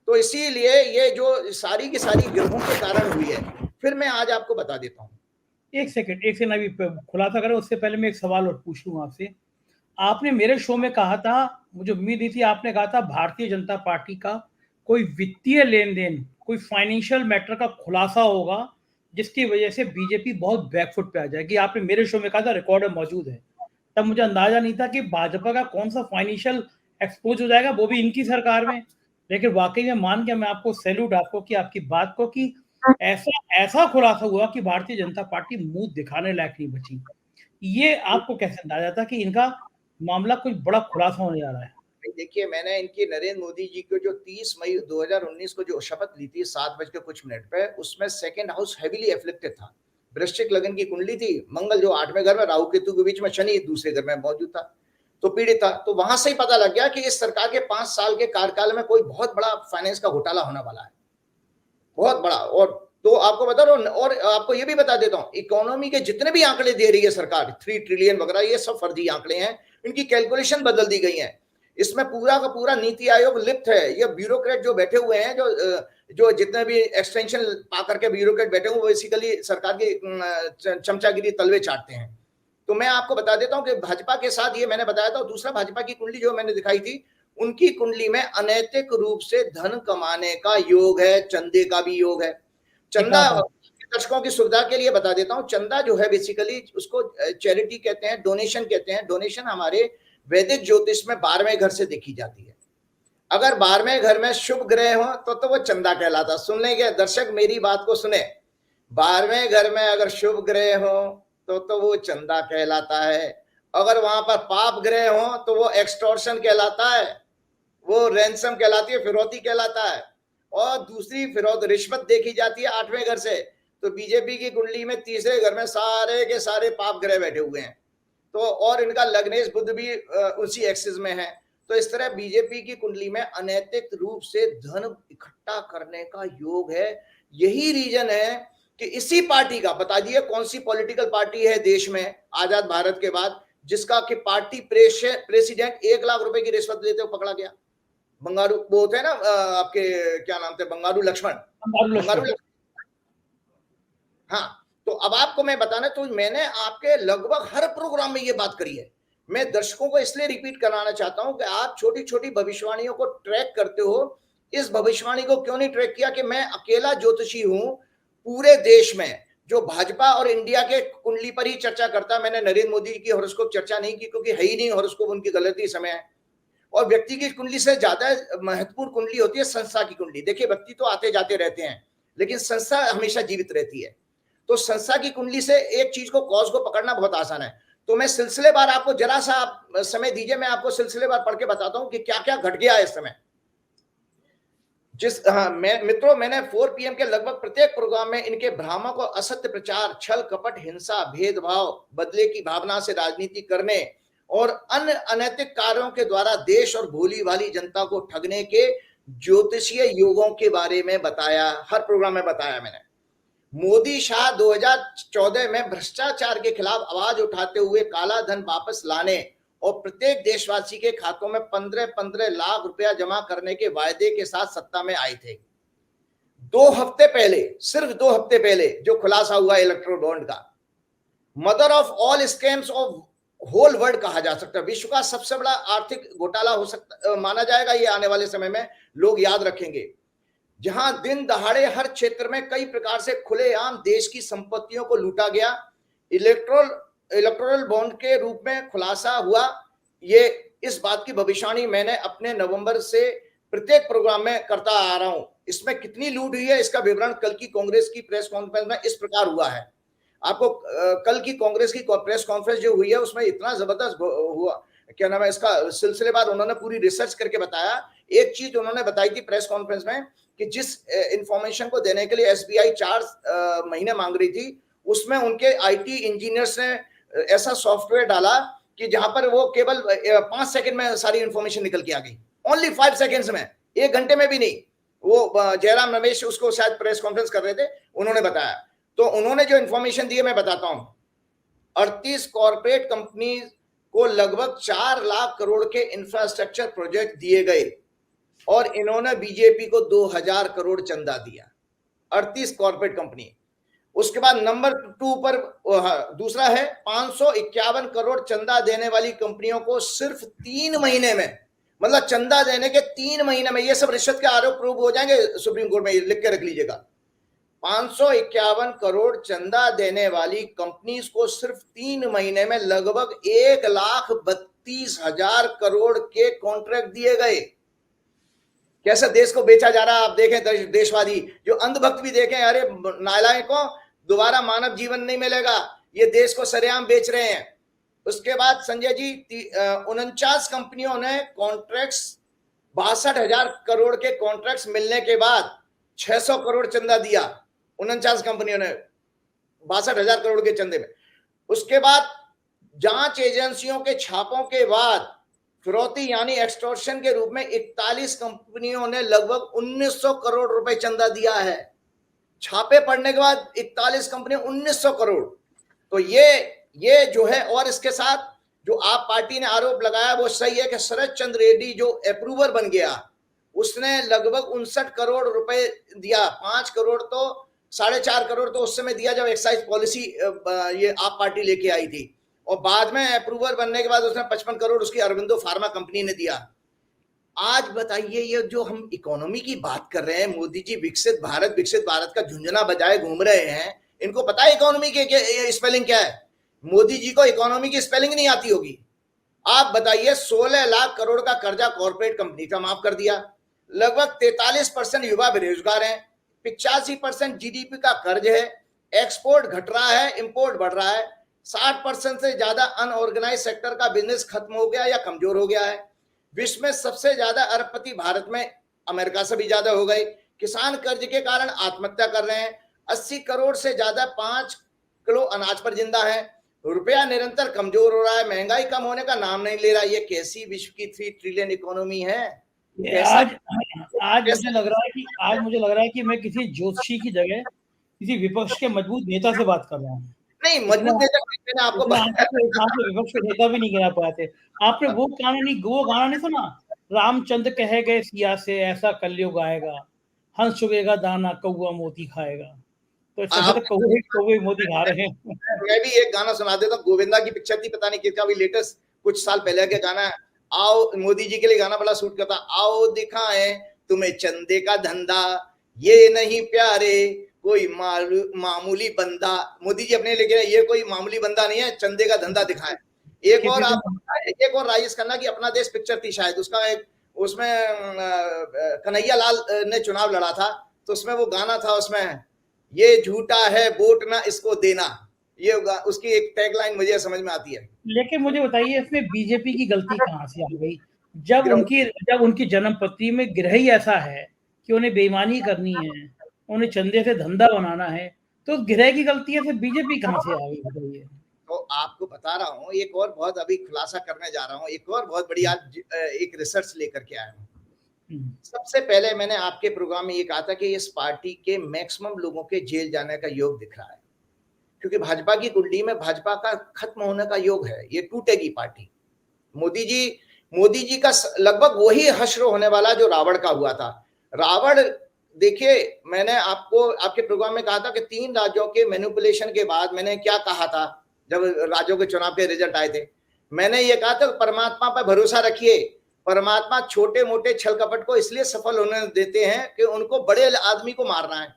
तो इसीलिए ये जो सारी की सारी गिरोहों के कारण हुई है। फिर मैं आज आपको बता देता हूँ। एक सेकंड अभी खुलासा करें उससे पहले मैं एक सवाल और पूछ लूँ आपसे। आपने मेरे शो में कहा था, मुझे उम्मीद नहीं थी, आपने कहा था भारतीय जनता पार्टी का कोई वित्तीय लेन देन, कोई फाइनेंशियल मैटर का खुलासा होगा जिसकी वजह से बीजेपी बहुत बैकफुट पे आ जाएगी। आपने मेरे शो में कहा था, रिकॉर्ड में मौजूद है। तब मुझे अंदाजा नहीं था कि भाजपा का कौन सा फाइनेंशियल एक्सपोज हो जाएगा, वो भी इनकी सरकार में। लेकिन वाकई में मान के मैं आपको सैल्यूट आपको कि आपकी बात को कि ऐसा खुलासा हुआ कि भारतीय जनता पार्टी मुंह दिखाने लायक नहीं बची। ये आपको कैसे अंदाजा था कि इनका मामला कुछ बड़ा खुलासा होने जा रहा है? देखिए, मैंने इनकी नरेंद्र मोदी जी को जो 30 मई 2019 को जो शपथ ली थी 7:00 पे, उसमें सेकंड हाउस हेवीली एफ्लिक्टेड था। वृश्चिक लगन की कुंडली थी, मंगल जो 8वें घर में, राहु केतु के बीच में, शनि दूसरे घर में मौजूद था, तो पीड़ित था। तो वहां से ही पता लग गया कि इस सरकार के 5 साल के कार्यकाल में कोई बहुत बड़ा फाइनेंस का घोटाला होने वाला है, बहुत बड़ा। और तो आपको बता रहा हूं, और आपको ये भी बता देता हूं, इकोनॉमी के जितने भी आंकड़े दे रही है सरकार, 3 ट्रिलियन वगैरह, ये सब फर्जी आंकड़े हैं, इनकी कैलकुलेशन बदल दी गई है। इसमें पूरा का पूरा नीति आयोग लिप्त है। ये ब्यूरोक्रेट जो बैठे हुए हैं, जो जितने भी एक्सटेंशन पा करके ब्यूरोक्रेट बैठे हुए, वो बेसिकली सरकार की चमचागिरी तलवे चाटते हैं। तो मैं आपको बता देता हूं कि भाजपा के साथ ये मैंने बताया था। दूसरा, भाजपा की कुंडली जो मैंने दिखाई थी, उनकी कुंडली में अनैतिक रूप से धन कमाने का योग है, चंदे का भी योग है। चंदा दर्शकों की सुविधा के लिए बता देता हूं, चंदा जो है बेसिकली उसको चैरिटी कहते हैं, डोनेशन कहते हैं। डोनेशन हमारे वैदिक ज्योतिष में 12वें घर से देखी जाती है। अगर 12वें घर में शुभ ग्रह हो तो वो चंदा कहलाता। सुन लेंगे दर्शक, मेरी बात को सुने, 12वें घर में अगर शुभ ग्रह हो तो वो चंदा कहलाता है। अगर वहां पर पाप ग्रह हो तो वो एक्सटॉर्शन कहलाता है, वो रैंसम कहलाती है, फिरौती कहलाता है। और दूसरी फिरौत रिश्वत देखी जाती है 8वें घर से। तो बीजेपी की कुंडली में तीसरे घर में सारे के सारे पाप ग्रह बैठे हुए हैं, तो और इनका लग्नेश बुध भी उसी एक्सिस में है। तो इस तरह बीजेपी की कुंडली में अनैतिक रूप से धन इकट्ठा करने का योग है। यही रीजन है कि इसी पार्टी का, बता दिए कौन सी पॉलिटिकल पार्टी है देश में आजाद भारत के बाद जिसका कि पार्टी प्रेसिडेंट 1 लाख रुपए की रिश्वत लेते हुए पकड़ा गया? बंगारू, वो होते हैं ना आपके क्या नाम थे, बंगारू लक्ष्मण। हाँ, तो अब आपको मैं बताना, तो मैंने आपके लगभग हर प्रोग्राम में ये बात करी है। मैं दर्शकों को इसलिए रिपीट कराना चाहता हूं कि आप छोटी छोटी भविष्यवाणियों को ट्रैक करते हो। इस भविष्यवाणी को क्यों नहीं ट्रैक किया कि मैं अकेला ज्योतिषी हूं पूरे देश में जो भाजपा और इंडिया के कुंडली पर ही चर्चा करता। मैंने नरेंद्र मोदी की हॉरोस्कोप चर्चा नहीं की क्योंकि है ही नहीं हॉरोस्कोप, उनकी गलती समय है। और व्यक्ति की कुंडली से ज्यादा महत्वपूर्ण कुंडली होती है संस्था की कुंडली। देखिए, व्यक्ति तो आते जाते रहते हैं लेकिन संस्था हमेशा जीवित रहती है। तो संस्था की कुंडली से एक चीज को, कॉज को पकड़ना बहुत आसान है। तो मैं सिलसिलेवार, आपको जरा सा आप समय दीजिए, मैं आपको सिलसिलेवार पढ़ के बताता हूं कि क्या क्या घट गया है इस समय। मित्रों, मैंने 4 PM के लगभग प्रत्येक प्रोग्राम में इनके भ्रामक और असत्य प्रचार, छल कपट, हिंसा, भेदभाव, बदले की भावना से राजनीति करने और अन्य अनैतिक कार्यों के द्वारा देश और भोली भाली जनता को ठगने के ज्योतिषीय योगों के बारे में बताया। हर प्रोग्राम में बताया मैंने। मोदी शाह 2014 में भ्रष्टाचार के खिलाफ आवाज उठाते हुए काला धन वापस लाने और प्रत्येक देशवासी के खातों में 15-15 लाख रुपया जमा करने के वायदे के साथ सत्ता में आए थे। 2 हफ्ते पहले, सिर्फ 2 हफ्ते पहले जो खुलासा हुआ इलेक्ट्रोल बॉन्ड का, mother of all scams of whole world कहा जा सकता है। विश्व का सबसे बड़ा आर्थिक घोटाला हो सकता माना जाएगा ये। आने वाले समय में लोग याद रखेंगे, जहां दिन दहाड़े हर क्षेत्र में कई प्रकार से खुलेआम देश की संपत्तियों को लूटा गया। इलेक्टोरल बॉन्ड के रूप में खुलासा हुआ। ये इस बात की भविष्यवाणी मैंने अपने नवंबर से प्रत्येक प्रोग्राम में करता आ रहा हूं। इसमें कितनी लूट हुई है इसका विवरण कल की कांग्रेस की प्रेस कॉन्फ्रेंस में इस प्रकार हुआ है। आपको कल की कांग्रेस की प्रेस कॉन्फ्रेंस जो हुई है उसमें इतना जबरदस्त हुआ, क्या नाम है इसका, सिलसिलेवार उन्होंने पूरी रिसर्च करके बताया। एक चीज उन्होंने बताई थी प्रेस कॉन्फ्रेंस में कि जिस इंफॉर्मेशन को देने के लिए SBI 4 महीने मांग रही थी, उसमें उनके IT इंजीनियर्स ने ऐसा सॉफ्टवेयर डाला कि जहां पर वो केवल 5 सेकंड में सारी इंफॉर्मेशन निकल के आ गई। ओनली 5 सेकंड्स में, 1 घंटे में भी नहीं। वो जयराम रमेश उसको शायद प्रेस कॉन्फ्रेंस कर रहे थे, उन्होंने बताया। तो उन्होंने जो इंफॉर्मेशन दी है मैं बताता हूं। 38 कॉर्पोरेट कंपनी को लगभग 4 लाख करोड़ के इंफ्रास्ट्रक्चर प्रोजेक्ट दिए गए और इन्होंने बीजेपी को 2000 करोड़ चंदा दिया। 38 कॉर्पोरेट कंपनी। उसके बाद नंबर 2 पर दूसरा है 551 करोड़ चंदा देने वाली कंपनियों को सिर्फ 3 महीने में, मतलब चंदा देने के 3 महीने में, ये सब रिश्वत के आरोप प्रूव हो जाएंगे सुप्रीम कोर्ट में, लिख के रख लीजिएगा। 551 करोड़ चंदा देने वाली कंपनीज को सिर्फ 3 महीने में लगभग 1,32,000 करोड़ के कॉन्ट्रैक्ट दिए गए। कैसे देश को बेचा जा रहा है आप देखें। देशवादी जो अंधभक्त भी देखें, अरे नालायकों, दोबारा मानव जीवन नहीं मिलेगा, ये देश को सरेआम बेच रहे हैं। उसके बाद संजय जी 49 कंपनियों ने कॉन्ट्रैक्ट्स, 62,000 करोड़ के कॉन्ट्रैक्ट्स मिलने के बाद 600 करोड़ चंदा दिया। 49 कंपनियों ने 62,000 करोड़ के चंदे में। उसके बाद जांच एजेंसियों के छापों के बाद फिरौती यानी एक्सटॉर्शन के रूप में 41 कंपनियों ने लगभग 1900 करोड़ रुपए चंदा दिया है। छापे पड़ने के बाद 41 कंपनी 1900 करोड़। तो ये जो है, और इसके साथ जो आप पार्टी ने आरोप लगाया वो सही है कि शरद चंद्र रेड्डी जो अप्रूवर बन गया, उसने लगभग 59 करोड़ रुपए दिया। 5 करोड़ तो 4.5 करोड़ तो उस समय दिया जब एक्साइज पॉलिसी ये आप पार्टी लेके आई थी, और बाद में अप्रूवर बनने के बाद उसने 55 करोड़ उसकी अरविंदो फार्मा कंपनी ने दिया। आज बताइए, ये जो हम इकोनॉमी की बात कर रहे हैं, मोदी जी विकसित भारत का झुंझुना बजाए घूम रहे हैं, इनको पता है इकोनॉमी के स्पेलिंग क्या है? मोदी जी को इकोनॉमी की स्पेलिंग नहीं आती होगी। आप बताइए, 16 लाख करोड़ का कर्जा कॉर्पोरेट कंपनी का माफ कर दिया, लगभग 43% युवा बेरोजगार हैं, 85% जीडीपी का कर्ज है, एक्सपोर्ट घट रहा है, इंपोर्ट बढ़ रहा है, 60% से ज्यादा अनऑर्गेनाइज सेक्टर का बिजनेस खत्म हो गया या कमजोर हो गया है, विश्व में सबसे ज्यादा अरबपति भारत में अमेरिका से भी ज्यादा हो गए, किसान कर्ज के कारण आत्महत्या कर रहे हैं, 80 करोड़ से ज्यादा 5 किलो अनाज पर जिंदा है, रुपया निरंतर कमजोर हो रहा है, महंगाई कम होने का नाम नहीं ले रहा। ये कैसी विश्व की 3 ट्रिलियन इकोनॉमी है? आज आज मुझे लग रहा है कि मैं किसी ज्योतिषी की जगह किसी विपक्ष के मजबूत नेता से बात कर रहा हूँ। नहीं, मजबूत नेता मैंने आपको विपक्ष के नेता भी नहीं गिना पाते। आपने वो गाना नहीं सुना, रामचंद्र कहे गए सिया से ऐसा कलयुग आएगा, हंस चुगेगा दाना कौआ मोती खाएगा। तो इस तरह कौवे मोती खा रहे हैं। मैं भी एक गाना सुना देता हूँ, गोविंदा की पिक्चर थी, पता नहीं किसका, अभी लेटेस्ट कुछ साल पहले का गाना है। आओ, मोदी जी के लिए गाना बड़ा सूट करता, आओ दिखाएं तुम्हें चंदे का धंधा, ये नहीं प्यारे कोई मामूली बंदा। मोदी जी अपने लेके, ये कोई मामूली बंदा नहीं है, चंदे का धंधा दिखाएं। एक और राजेश खन्ना की अपना देश पिक्चर थी शायद, उसका एक, उसमें कन्हैया लाल ने चुनाव लड़ा था, तो उसमें वो गाना था, उसमें ये झूठा है वोट ना इसको देना, ये उसकी एक टैगलाइन मुझे समझ में आती है। लेकिन मुझे बताइए, इसमें बीजेपी की गलती कहाँ से आ गई? जब उनकी जन्मपत्री में गिरह ही ऐसा है कि उन्हें बेईमानी करनी है, उन्हें चंदे से धंधा बनाना है, तो गिरह की गलती है, फिर बीजेपी कहाँ से आ गई बताइए? तो आपको बता रहा हूँ, एक और बहुत अभी खुलासा करने जा रहा हूँ, एक और बहुत बड़ी आज एक रिसर्च लेकर के आया हूँ। सबसे पहले मैंने आपके प्रोग्राम में ये कहा था कि इस पार्टी के मैक्सिमम लोगों के जेल जाने का योग दिख रहा है, क्योंकि भाजपा की कुंडली में भाजपा का खत्म होने का योग है, ये टूटेगी पार्टी। मोदी जी का लगभग वही हश्र होने वाला जो रावण का हुआ था। रावण, देखिए, मैंने आपको आपके प्रोग्राम में कहा था कि 3 राज्यों के मैनिपुलेशन के बाद मैंने क्या कहा था, जब राज्यों के चुनाव के रिजल्ट आए थे, मैंने ये कहा था परमात्मा पर भरोसा रखिए, परमात्मा छोटे मोटे छल कपट को इसलिए सफल होने देते हैं कि उनको बड़े आदमी को मारना है,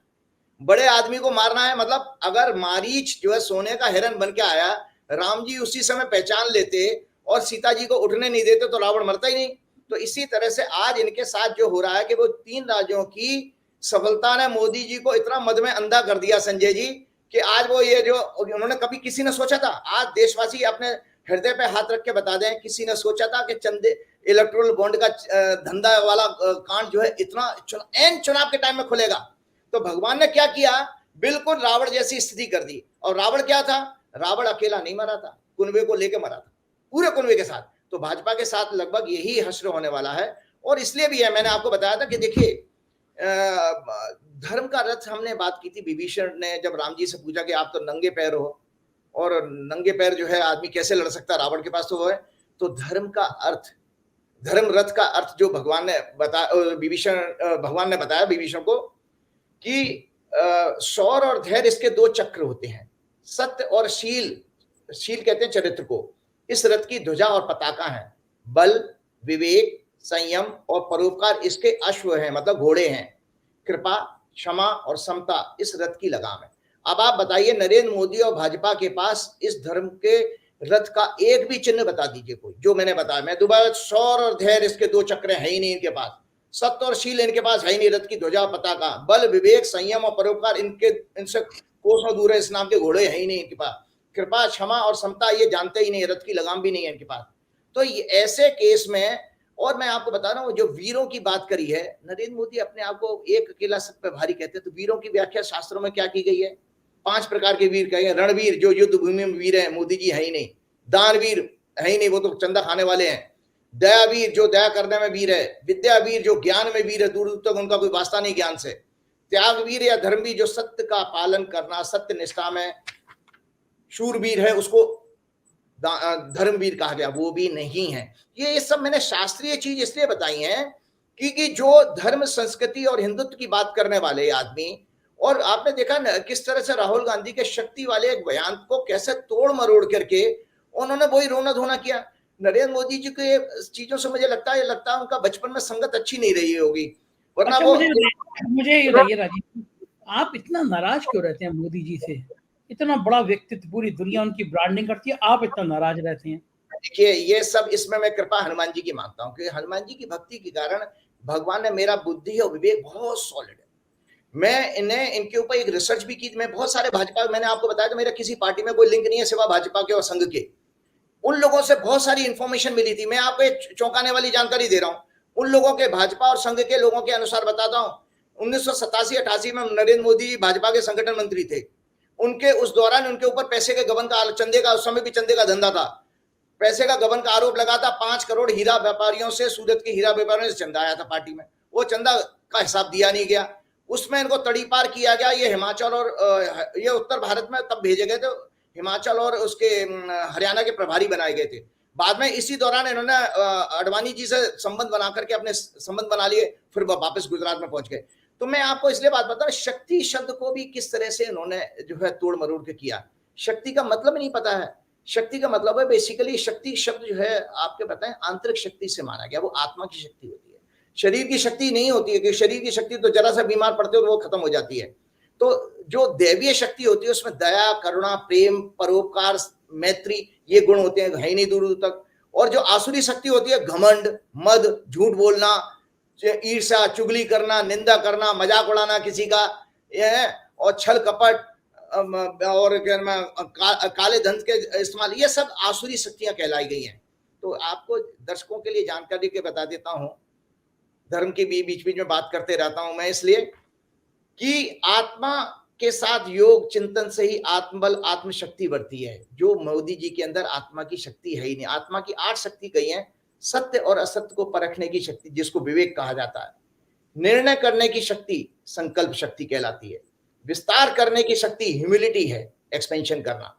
बड़े आदमी को मारना है। मतलब अगर मारीच जो है सोने का हिरन बन के आया, राम जी उसी समय पहचान लेते और सीता जी को उठने नहीं देते, तो रावण मरता ही नहीं। तो इसी तरह से आज इनके साथ जो हो रहा है कि वो 3 राज्यों की सफलता ने मोदी जी को इतना मद में अंधा कर दिया, संजय जी, कि आज वो ये जो उन्होंने कभी किसी ने सोचा था, आज देशवासी अपने हृदय पे हाथ रख के बता दें, किसी ने सोचा था कि चंदे इलेक्ट्रोल बॉन्ड का धंधा वाला कांड जो है इतना एन चुनाव के टाइम में खुलेगा? तो भगवान ने क्या किया, बिल्कुल रावण जैसी स्थिति कर दी। और रावण क्या था? रावण अकेला नहीं मरा था, कुनबे को लेके मरा था, पूरे कुनबे के साथ। तो भाजपा के साथ लगभग यही हश्र होने वाला है। और इसलिए भी है, मैंने आपको बताया था कि देखिए, धर्म का रथ हमने बात की थी, विभीषण ने जब राम जी से पूछा कि आप तो नंगे पैर हो, और नंगे पैर जो है आदमी कैसे लड़ सकता, रावण के पास तो वो है। तो धर्म का अर्थ, धर्म रथ का अर्थ जो भगवान ने बताया विभीषण को, कि शौर्य और धैर्य इसके 2 चक्र होते हैं, सत्य और शील, शील कहते हैं चरित्र को, इस रथ की ध्वजा और पताका है। बल, विवेक, संयम और परोपकार इसके अश्व हैं, मतलब घोड़े हैं। कृपा, क्षमा और समता इस रथ की लगाम है। अब आप बताइए, नरेंद्र मोदी और भाजपा के पास इस धर्म के रथ का एक भी चिन्ह बता दीजिए कोई, जो मैंने बताया। मैं दोबारा, शौर्य और धैर्य इसके 2 चक्र है ही नहीं इनके पास, सत्य और शील इनके पास है ही नहीं, रथ की ध्वजा पताका। बल, विवेक, संयम और परोपकार इनसे कोसों दूर है, इस नाम के घोड़े है ही नहीं इनके पास। कृपा, क्षमा और समता ये जानते ही नहीं, रथ की लगाम भी नहीं है इनके पास। तो ये ऐसे केस में, और मैं आपको बता रहा हूँ, जो वीरों की बात करी है नरेंद्र मोदी, अपने आप को एक अकेला सब पे भारी कहते हैं, तो वीरों की व्याख्या शास्त्रों में क्या की गई है? 5 प्रकार के वीर कहे। रणवीर, जो युद्ध भूमि में वीर है, मोदी जी है ही नहीं। दानवीर है ही नहीं, वो तो चंदा खाने वाले हैं। दयावीर, जो दया करने में वीर है। विद्यावीर, जो ज्ञान में वीर है, दूर दूर तक उनका कोई वास्ता नहीं ज्ञान से। त्यागवीर या धर्मवीर, जो सत्य का पालन करना, सत्य निष्ठा में शूरवीर है, उसको धर्मवीर कहा गया, वो भी नहीं है। ये सब मैंने शास्त्रीय चीज इसलिए बताई है क्योंकि जो धर्म, संस्कृति और हिंदुत्व की बात करने वाले आदमी, और आपने देखा न, किस तरह से राहुल गांधी के शक्ति वाले एक बयान को कैसे तोड़ मरोड़ करके उन्होंने वही रोना धोना किया। नरेंद्र मोदी जी के चीजों से मुझे लगता है उनका बचपन में संगत अच्छी नहीं रही होगी, वरना अच्छा, वो मुझे ये बताइए राजीव, आप इतना नाराज क्यों रहते हैं मोदी जी से? इतना बड़ा व्यक्तित्व, पूरी दुनिया उनकी ब्रांडिंग करती है, आप इतना नाराज रहते हैं? देखिए, ये सब इसमें मैं कृपा हनुमान जी की मानता हूँ, क्योंकि हनुमान जी की भक्ति के कारण भगवान ने मेरा बुद्धि और विवेक बहुत सॉलिड है। मैं इनके ऊपर एक रिसर्च भी की। मैं बहुत सारे भाजपा, मैंने आपको बताया, तो मेरा किसी पार्टी में कोई लिंक नहीं है सिवा भाजपा के और संघ के। उन लोगों से बहुत सारी इंफॉर्मेशन मिली थी। मैं आपको एक चौंकाने वाली जानकारी दे रहा हूँ। उन लोगों के, भाजपा और संघ के लोगों के अनुसार बताता हूँ, 1987-88 में नरेंद्र मोदी भाजपा के संगठन मंत्री थे। उनके उस दौरान उनके ऊपर पैसे के गबन का, चंदे का, उस समय भी चंदे का धंधा था, पैसे का गबन का आरोप लगा था। 5 करोड़ हीरा व्यापारियों से, सूरत के हीरा व्यापारियों से चंदा आया था पार्टी में, वो चंदा का हिसाब दिया नहीं गया, उसमें इनको तड़ीपार किया गया। ये हिमाचल और ये उत्तर भारत में तब भेजे गए थे, हिमाचल और उसके हरियाणा के प्रभारी बनाए गए थे। बाद में इसी दौरान इन्होंने अडवाणी जी से संबंध बना करके अपने संबंध बना लिए, फिर वापस गुजरात में पहुंच गए। तो मैं आपको इसलिए बात बता रहा हूं, शक्ति शब्द को भी किस तरह से इन्होंने जो है तोड़ मरोड़ के किया। शक्ति का मतलब नहीं पता है। शक्ति का मतलब है बेसिकली, शक्ति शब्द जो है आपके बताएं आंतरिक शक्ति से माना गया, वो आत्मा की शक्ति होती है, शरीर की शक्ति नहीं होती है। कि शरीर की शक्ति तो जरा सा बीमार पड़ते हो तो वो खत्म हो जाती है। तो जो दैवीय शक्ति होती है उसमें दया, करुणा, प्रेम, परोपकार, मैत्री, ये गुण होते हैं, है नहीं दूर दूर तक। और जो आसुरी शक्ति होती है, घमंड, मद, झूठ बोलना, ईर्ष्या, चुगली करना, निंदा करना, मजाक उड़ाना किसी का, और छल कपट और काले धन के इस्तेमाल, ये सब आसुरी शक्तियां कहलाई गई हैं। तो आपको दर्शकों के लिए जानकारी के बता देता हूं, धर्म के बीच बीच में बात करते रहता हूं मैं, इसलिए कि आत्मा के साथ योग चिंतन से ही आत्मबल, आत्मशक्ति बढ़ती है। जो मोदी जी के अंदर आत्मा की शक्ति है ही नहीं। आत्मा की 8 शक्ति कही है। सत्य और असत्य को परखने की शक्ति, जिसको विवेक कहा जाता है। निर्णय करने की शक्ति संकल्प शक्ति कहलाती है। विस्तार करने की शक्ति ह्यूमिलिटी है, एक्सपेंशन करना।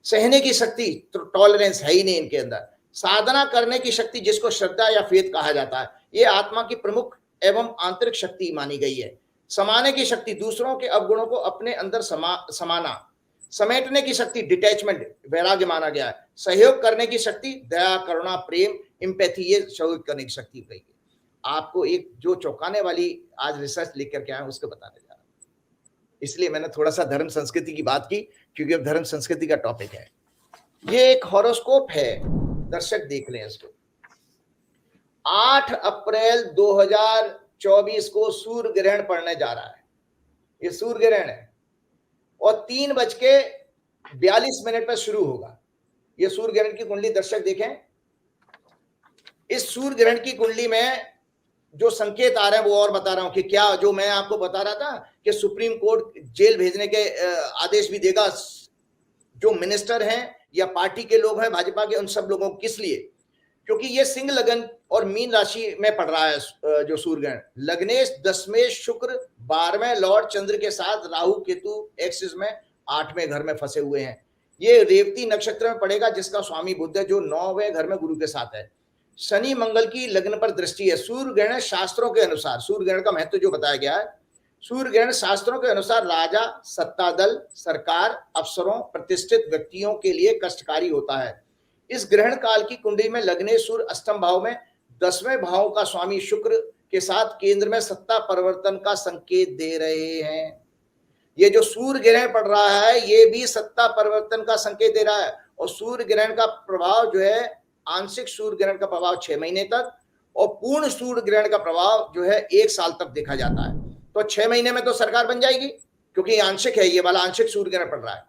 सहने की शक्ति टॉलरेंस है ही नहीं इनके अंदर। साधना करने की शक्ति, जिसको श्रद्धा या फेथ कहा जाता है, ये आत्मा की प्रमुख एवं आंतरिक शक्ति मानी गई है। समाने की शक्ति, दूसरों के अवगुणों को अपने अंदर समाना। समेटने की शक्ति, डिटैचमेंट, वैराग्य माना गया है। सहयोग करने की शक्ति, दया, करुणा, प्रेम, एम्पैथी, ये सहयोग करने की शक्ति कही गई। आपको एक जो चौंकाने वाली आज रिसर्च लेकर के आया उसको बताने जा रहा हूं। इसलिए मैंने थोड़ा सा धर्म संस्कृति की बात की, क्योंकि अब धर्म संस्कृति का टॉपिक है। ये एक हॉरोस्कोप है, दर्शक देख लें इसको। 8 अप्रैल 2024 को सूर्य ग्रहण पड़ने जा रहा है। ये सूर्य ग्रहण है और 3:42 पर शुरू होगा। ये सूर्य ग्रहण की कुंडली दर्शक देखें। इस सूर्य ग्रहण की कुंडली में जो संकेत आ रहे हैं वो और बता रहा हूं कि क्या, जो मैं आपको बता रहा था कि सुप्रीम कोर्ट जेल भेजने के आदेश भी देगा जो मिनिस्टर हैं या पार्टी के लोग हैं भाजपा के, उन सब लोगों को। किस लिए? क्योंकि ये सिंह लगन और मीन राशि में पड़ रहा है जो सूर्य ग्रहण। लग्नेश, दशमेश, शुक्र 12वें लॉर्ड चंद्र के साथ राहु केतु एक्सिस में 8वें घर में फंसे हुए हैं। ये रेवती नक्षत्र में पड़ेगा, जिसका स्वामी बुध है, जो 9वें घर में गुरु के साथ है। शनि मंगल की लग्न पर दृष्टि है। सूर्य ग्रहण शास्त्रों के अनुसार, सूर्य ग्रहण का महत्व जो बताया गया है, सूर्य ग्रहण शास्त्रों के अनुसार राजा, सत्ता दल, सरकार, अफसरों, प्रतिष्ठित व्यक्तियों के लिए कष्टकारी होता है। इस ग्रहण काल की कुंडली में लग्ने सूर्य अष्टम भाव में 10वें भाव का स्वामी शुक्र के साथ केंद्र में सत्ता परिवर्तन का संकेत दे रहे हैं। ये जो सूर्य ग्रहण पड़ रहा है ये भी सत्ता परिवर्तन का संकेत दे रहा है। और सूर्य ग्रहण का प्रभाव जो है, आंशिक सूर्य ग्रहण का प्रभाव 6 महीने तक, और पूर्ण सूर्य ग्रहण का प्रभाव जो है 1 साल तक देखा जाता है। तो 6 महीने में तो सरकार बन जाएगी, क्योंकि आंशिक है, ये वाला आंशिक सूर्य ग्रहण पड़ रहा है।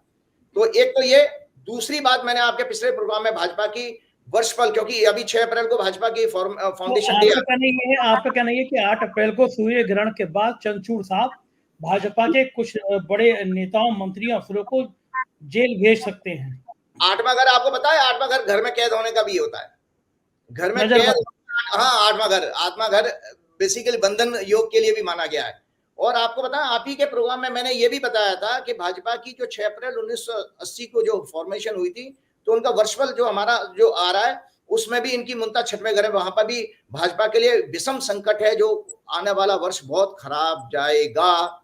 तो एक तो ये। दूसरी बात, मैंने आपके पिछले प्रोग्राम में भाजपा की वर्षफल, क्योंकि अभी 6 अप्रैल को भाजपा की फाउंडेशन डे। आपका कहना ये कि 8 अप्रैल को सूर्य ग्रहण के बाद चंद्रचूड़ साहब भाजपा के कुछ बड़े नेताओं, मंत्रियों, अफसरों को जेल भेज सकते हैं। 8वां घर आपको पता है, 8वां घर घर में कैद होने का भी होता है। घर में कैद, हाँ, 8वां घर बेसिकली बंधन योग के लिए भी माना गया है। और आपको पता है, आप ही के प्रोग्राम में मैंने ये भी बताया था कि भाजपा की जो 6 अप्रैल 1980 को जो फॉर्मेशन हुई थी, तो उनका वर्षफल जो हमारा जो आ रहा है उसमें भी इनकी मुंता 6वें घर है। वहां पर भी भाजपा के लिए विषम संकट है, जो आने वाला वर्ष बहुत खराब जाएगा।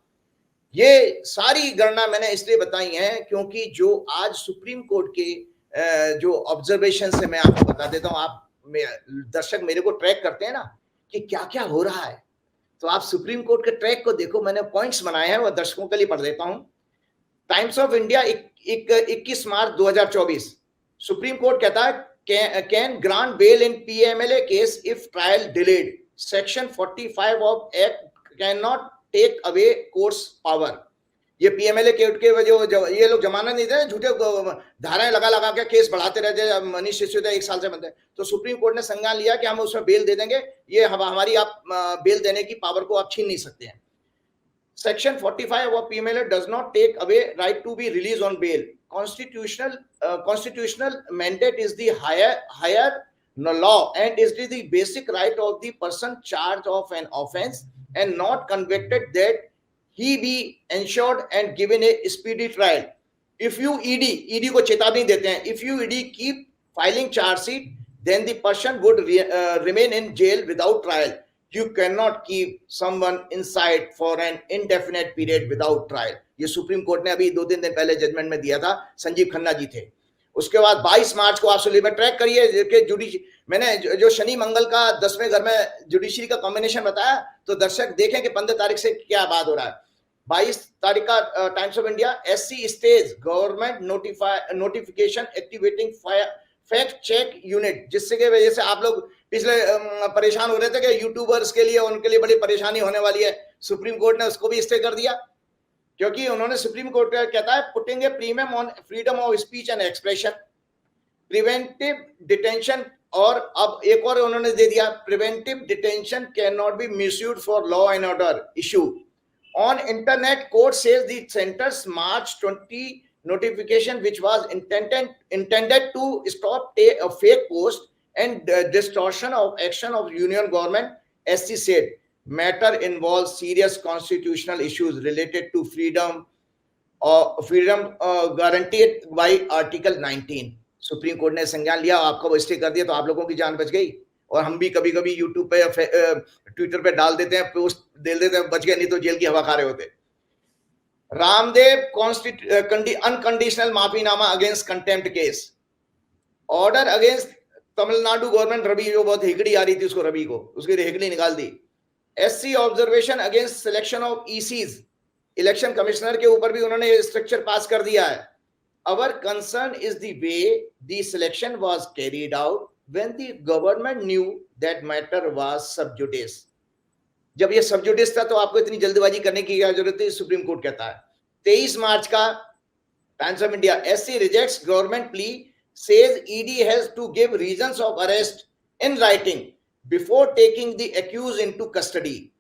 ये सारी गणना मैंने इसलिए बताई है क्योंकि जो आज सुप्रीम कोर्ट के जो ऑब्जर्वेशन से मैं आपको बता देता हूं, आप दर्शक मेरे को ट्रैक करते हैं ना कि क्या क्या हो रहा है, तो आप सुप्रीम कोर्ट के ट्रैक को देखो, मैंने पॉइंट्स बनाए हैं वो दर्शकों के लिए पढ़ देता हूं। Times of India 21 March 2024, Supreme Court कहता है can grant bail in PMLA case if trial delayed, section 45 of act can not take away courts power. ये पीएमएलए के वजह ये लोग जमानत नहीं दे, झूठे धाराएं लगा लगा के केस बढ़ाते रहते, मनीष सिसोदिया 1 साल से बनते, तो सुप्रीम कोर्ट ने संज्ञान लिया कि हम उसमें बेल दे देंगे, ये हमारी आप बेल देने की पावर को आप छीन नहीं सकते हैं। Section 45 of PMLA does not take away right to be released on bail. Constitutional mandate is the higher law and is the basic right of the person charged of an offense and not convicted that he be ensured and given a speedy trial. If you ED को चेतावनी देते हैं, if you ED keep filing charge sheet, then the person would remain in jail without trial. You cannot keep someone inside for an indefinite period without trial. ये सुप्रीम कोर्ट ने अभी 2-3 दिन पहले जजमेंट में दिया था, संजीव खन्ना जी थे। उसके बाद 22 मार्च को आप सुनिए, मैं ट्रैक करिए कि मैंने जो शनि मंगल का 10वें घर में जुडिशरी का कॉम्बिनेशन बताया, तो दर्शक देखें कि 15 तारीख से क्या बात हो रहा है। 22 तारीख का Times of India, SC stays government notification activating fact check unit, जिससे के वजह से आप लोग पिछले परेशान हो रहे थे कि यूट्यूबर्स के लिए उनके लिए बड़ी परेशानी होने वाली है, सुप्रीम कोर्ट ने उसको भी स्टे कर दिया, क्योंकि उन्होंने सुप्रीम कोर्ट कहता है putting a premium on freedom of speech and expression, preventive detention, और अब एक और उन्होंने दे दिया, preventive detention can not be misused for law and order issue on internet. Court says the centres March 20 notification which was intended to stop a fake post and distortion of action of union government. SC said matter involves serious constitutional issues related to freedom guaranteed by Article 19. Supreme court ने संज्ञान लिया, आपका वो स्टे कर दिया, तो आप लोगों की जान बच गई। और हम भी कभी कभी यूट्यूब पे या ट्विटर पे डाल देते हैं, पोस्ट दे देते हैं, बच गए, नहीं तो जेल की हवा खा रहे होते। रामदेव अनकंडीशनल माफीनामा against contempt case, order against Tamil Nadu government, Ravi जो बहुत हिकड़ी आ रही थी उसको, रवि को उसकी हिकड़ी निकाल दी। SC observation against selection of ECs, election commissioner के ऊपर भी उन्होंने स्ट्रक्चर पास कर दिया है। Our concern is the way the selection was carried out when the government knew that matter was sub judice. जब ये सब जुडिस था तो आपको इतनी जल्दबाजी करने की क्या जरूरत है, सुप्रीम कोर्ट कहता है। 23 मार्च का Times of India, SC rejects government plea, says ED has to give reasons of arrest in writing before taking the accused into custody.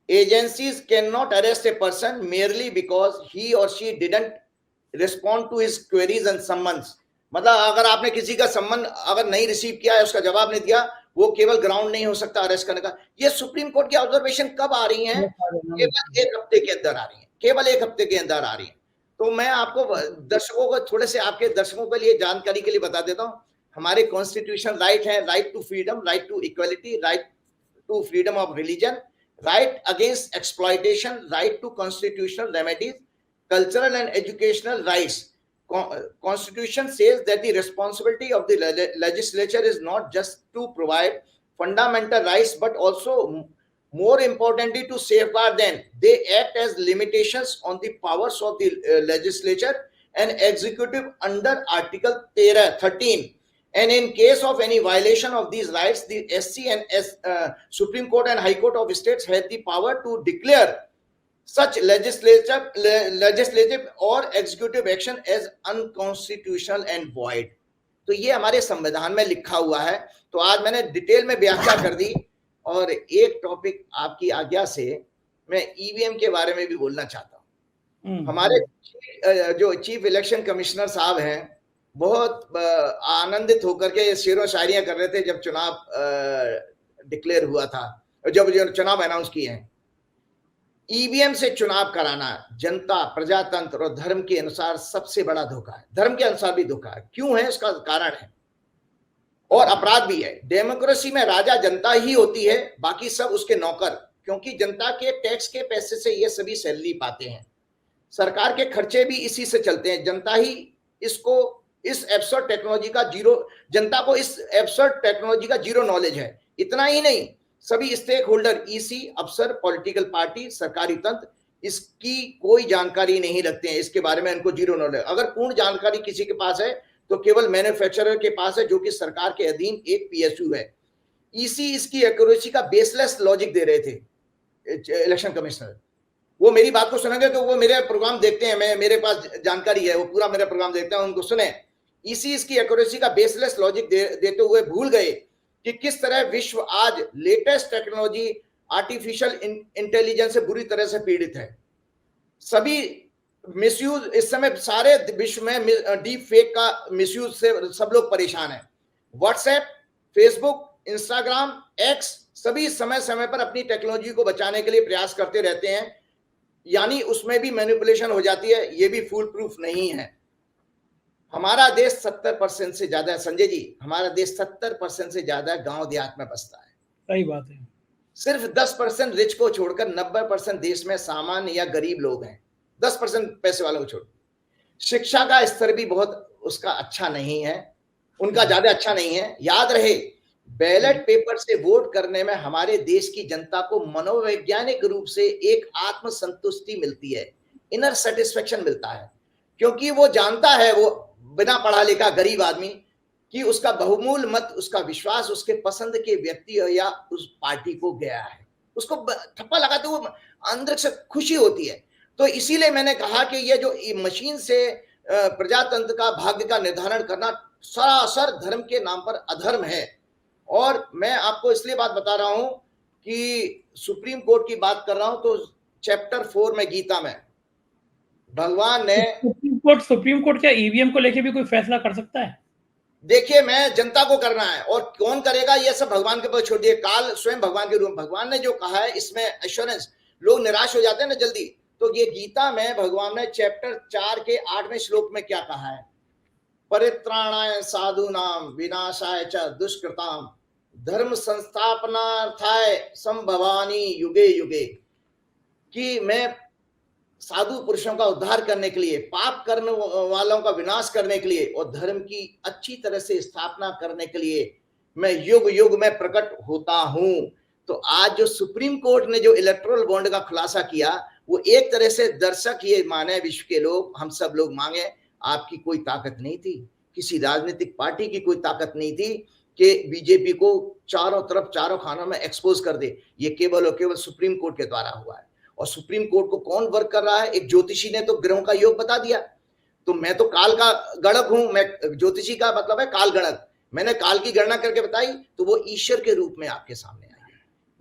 Agencies can not arrest a person merely because he or she didn't respond to his queries and summons. मतलब अगर आपने किसी का सम्मन अगर नहीं रिसीव किया है, उसका जवाब नहीं दिया, वो केवल ग्राउंड नहीं हो सकता अरेस्ट करने का। ये सुप्रीम कोर्ट की ऑब्जर्वेशन कब आ रही हैं? केवल 1 हफ्ते के अंदर आ रही है, केवल 1 हफ्ते के अंदर आ रही है। तो मैं आपको दर्शकों को थोड़े से, आपके दर्शकों के लिए जानकारी के लिए बता देता हूँ, हमारे कॉन्स्टिट्यूशन राइट है, right to freedom, right to equality, right to freedom of religion, right against exploitation, right to constitutional remedies, cultural and educational rights. Constitution says that the responsibility of the legislature is not just to provide fundamental rights, but also, more importantly, to safeguard them. They act as limitations on the powers of the legislature and executive under Article 13. And in case of any violation of these rights, the SC and Supreme Court and High Court of States have the power to declare such legislative or executive action as unconstitutional and void. तो ये हमारे संविधान में लिखा हुआ है। तो आज मैंने डिटेल में व्याख्या कर दी, और एक टॉपिक आपकी आज्ञा से मैं EVM के बारे में भी बोलना चाहता हूँ। हमारे जो चीफ इलेक्शन कमिश्नर साहब हैं, बहुत आनंदित होकर के शेरों शायरियां कर रहे थे जब चुनाव डिक्लेयर हुआ था, जब चुनाव अनाउंस किए हैं। EVM से चुनाव कराना जनता, प्रजातंत्र और धर्म के अनुसार सबसे बड़ा धोखा है, धर्म के अनुसार भी धोखा है। क्यों है? इसका कारण है और अपराध भी है। डेमोक्रेसी में राजा जनता ही होती है, बाकी सब उसके नौकर, क्योंकि जनता के टैक्स के पैसे से ये सभी सैलरी पाते हैं। सरकार के खर्चे भी इसी से चलते हैं, जनता ही इसको इस एब्सर्ड टेक्नोलॉजी का जीरो, जनता को इस एब्सर्ड टेक्नोलॉजी का जीरो नॉलेज है। इतना ही नहीं, सभी स्टेक होल्डर, ईसी, अफसर, पॉलिटिकल पार्टी, सरकारी तंत्र इसकी कोई जानकारी नहीं रखते हैं, इसके बारे में इनको जीरो नॉलेज। अगर पूर्ण जानकारी किसी के पास है तो केवल मैन्युफैक्चरर के पास है, जो कि सरकार के अधीन एक पीएसयू है। ईसी इसकी एक्यूरेसी का बेसलेस लॉजिक दे रहे थे इलेक्शन कमिश्नर। वो मेरी बात को सुनेंगे तो वो मेरे प्रोग्राम देखते हैं, मैं मेरे पास जानकारी है, वो पूरा मेरा प्रोग्राम देखते हैं, उनको सुने। इसी इसकी एक्यूरेसी का बेसलेस लॉजिक देते हुए भूल गए कि किस तरह विश्व आज लेटेस्ट टेक्नोलॉजी आर्टिफिशियल इंटेलिजेंस से बुरी तरह से पीड़ित है। सभी मिसयूज इस समय सारे विश्व में डीप फेक का मिसयूज से सब लोग परेशान हैं। व्हाट्सएप, फेसबुक, इंस्टाग्राम, एक्स सभी समय समय पर अपनी टेक्नोलॉजी को बचाने के लिए प्रयास करते रहते हैं, यानी उसमें भी मैनिपुलेशन हो जाती है, ये भी फुल प्रूफ नहीं है। हमारा देश 70% से ज्यादा, संजय जी, हमारा देश 70% से ज्यादा गांव देहात में बसता है। सही बात है। सिर्फ 10% रिच को छोड़कर 90% देश में सामान्य या गरीब लोग हैं, 10% पैसे वालों को छोड़। शिक्षा का स्तर भी बहुत उसका अच्छा नहीं है, उनका ज्यादा अच्छा नहीं है। याद रहे, बैलेट पेपर से वोट करने में हमारे देश की जनता को मनोवैज्ञानिक रूप से एक आत्मसंतुष्टि मिलती है, इनर सेटिस्फेक्शन मिलता है, क्योंकि वो जानता है, वो बिना पढ़ा लिखा गरीब आदमी, कि उसका बहुमूल्य मत, उसका विश्वास उसके पसंद के व्यक्ति या उस पार्टी को गया है। उसको ठप्पा लगाते हुए अंदर से खुशी होती है। तो इसीलिए मैंने कहा कि ये जो मशीन से प्रजातंत्र का भाग्य का निर्धारण करना सरासर धर्म के नाम पर अधर्म है। और मैं आपको इसलिए बात बता रहा हूं कि सुप्रीम कोर्ट की बात कर रहा हूं, तो चैप्टर 4 में गीता में भगवान ने, सुप्रीम कोर्ट क्या ईवीएम को लेके भी कोई फैसला कर सकता है? देखिए, मैं जनता को करना है, और कौन करेगा ये सब भगवान के ऊपर छोड़ दिए। काल स्वयं भगवान के रूप, भगवान ने जो कहा है इसमें एश्योरेंस, लोग निराश हो जाते हैं ना जल्दी। तो ये गीता में भगवान ने चैप्टर 4 के 8वें श्लोक में क्या कहा है, परित्राणाय साधूनाम विनाशाय च दुष्कृताम धर्म संस्थापनार्थाय संभवानी युगे युगे, कि मैं साधु पुरुषों का उद्धार करने के लिए, पाप करने वालों का विनाश करने के लिए और धर्म की अच्छी तरह से स्थापना करने के लिए मैं युग युग में प्रकट होता हूं। तो आज जो सुप्रीम कोर्ट ने जो इलेक्टोरल बॉन्ड का खुलासा किया, वो एक तरह से दर्शक ये माने, विश्व के लोग, हम सब लोग मांगे, आपकी कोई ताकत नहीं थी, किसी राजनीतिक पार्टी की कोई ताकत नहीं थी कि बीजेपी को चारों तरफ, चारों खानों में एक्सपोज कर दे। ये केवल और केवल सुप्रीम कोर्ट के द्वारा हुआ है। और सुप्रीम कोर्ट को कौन वर्क कर रहा है? एक ज्योतिषी ने तो ग्रहों का योग बता दिया। तो मैं तो काल का गणक हूं, मैं ज्योतिषी का मतलब है काल गणक, मैंने काल की गणना करके बताई, तो वो ईश्वर के रूप में आपके सामने आई।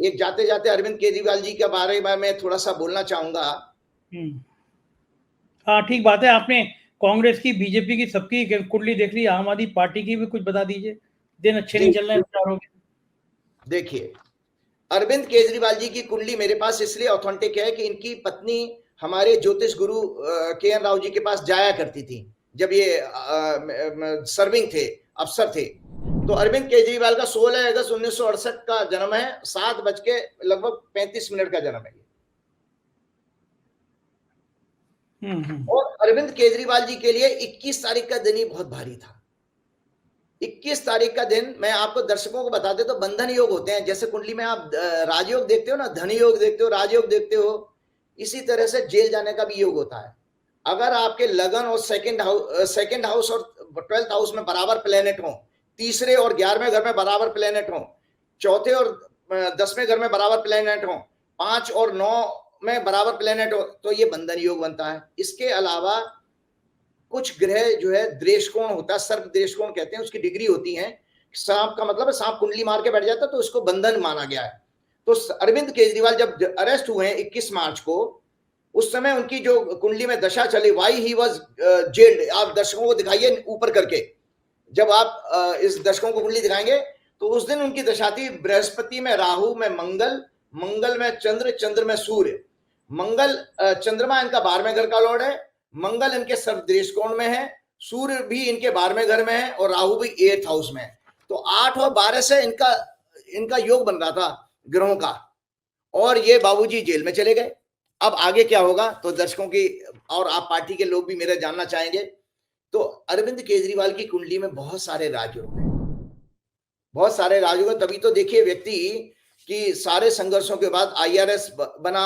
एक जाते जाते अरविंद केजरीवाल जी के बारे में मैं थोड़ा सा बोलना चाहूंगा। हाँ, ठीक बात है। आपने कांग्रेस की, बीजेपी की, सबकी कुंडली देख ली, आम आदमी पार्टी की भी कुछ बता दीजिए, दिन अच्छे नहीं चल रहे हैं। देखिए, अरविंद केजरीवाल जी की कुंडली मेरे पास इसलिए ऑथेंटिक है कि इनकी पत्नी हमारे ज्योतिष गुरु के.एन. राव जी के पास जाया करती थी जब ये सर्विंग थे, अफसर थे। तो अरविंद केजरीवाल का 16 अगस्त 1968 का जन्म है, 7:35 का जन्म है। और अरविंद केजरीवाल जी के लिए 21 तारीख का दिन ही बहुत भारी था। 21 तारीख का दिन, मैं आपको दर्शकों को बता दे तो बंधन योग होते हैं। जैसे कुंडली में आप राजयोग देखते हो ना, धन योग देखते हो, राजयोग देखते हो, इसी तरह से जेल जाने का भी योग होता है। अगर आपके लगन और सेकंड हाउस और 12th हाउस में बराबर प्लेनेट हो, तीसरे और 11वें घर में बराबर प्लेनेट हो, चौथे और 10वें घर में बराबर प्लेनेट हो, 5 और 9 में बराबर प्लेनेट हो, तो ये बंधन योग बनता है। इसके अलावा कुछ ग्रह जो है दृष्टिकोण होता है, सर्प दृष्टिकोण कहते हैं, उसकी डिग्री होती है। सांप का मतलब है सांप कुंडली मार के बैठ जाता है, तो उसको बंधन माना गया है। तो अरविंद केजरीवाल जब अरेस्ट हुए हैं 21 मार्च को, उस समय उनकी जो कुंडली में दशा चली, वाई ही वाज जेल्ड, आप दर्शकों को दिखाइए ऊपर करके, जब आप इस दर्शकों को कुंडली दिखाएंगे तो उस दिन उनकी दशा थी बृहस्पति में राहु में मंगल, मंगल में चंद्र, चंद्र में सूर्य। मंगल चंद्रमा इनका 12वें घर का लॉर्ड है, मंगल इनके सर्प दृष्टिकोण में है, सूर्य भी इनके 12वें घर में है और राहु भी 8th हाउस में है। तो 8 और 12 से इनका योग बन रहा था ग्रहों का, और ये बाबूजी जेल में चले गए। अब आगे क्या होगा तो दर्शकों की और आप पार्टी के लोग भी मेरे जानना चाहेंगे तो अरविंद केजरीवाल की कुंडली में बहुत सारे राजयोग हैं, बहुत सारे राजयोग हैं। तभी तो देखिए व्यक्ति कि सारे संघर्षों के बाद IRS बना,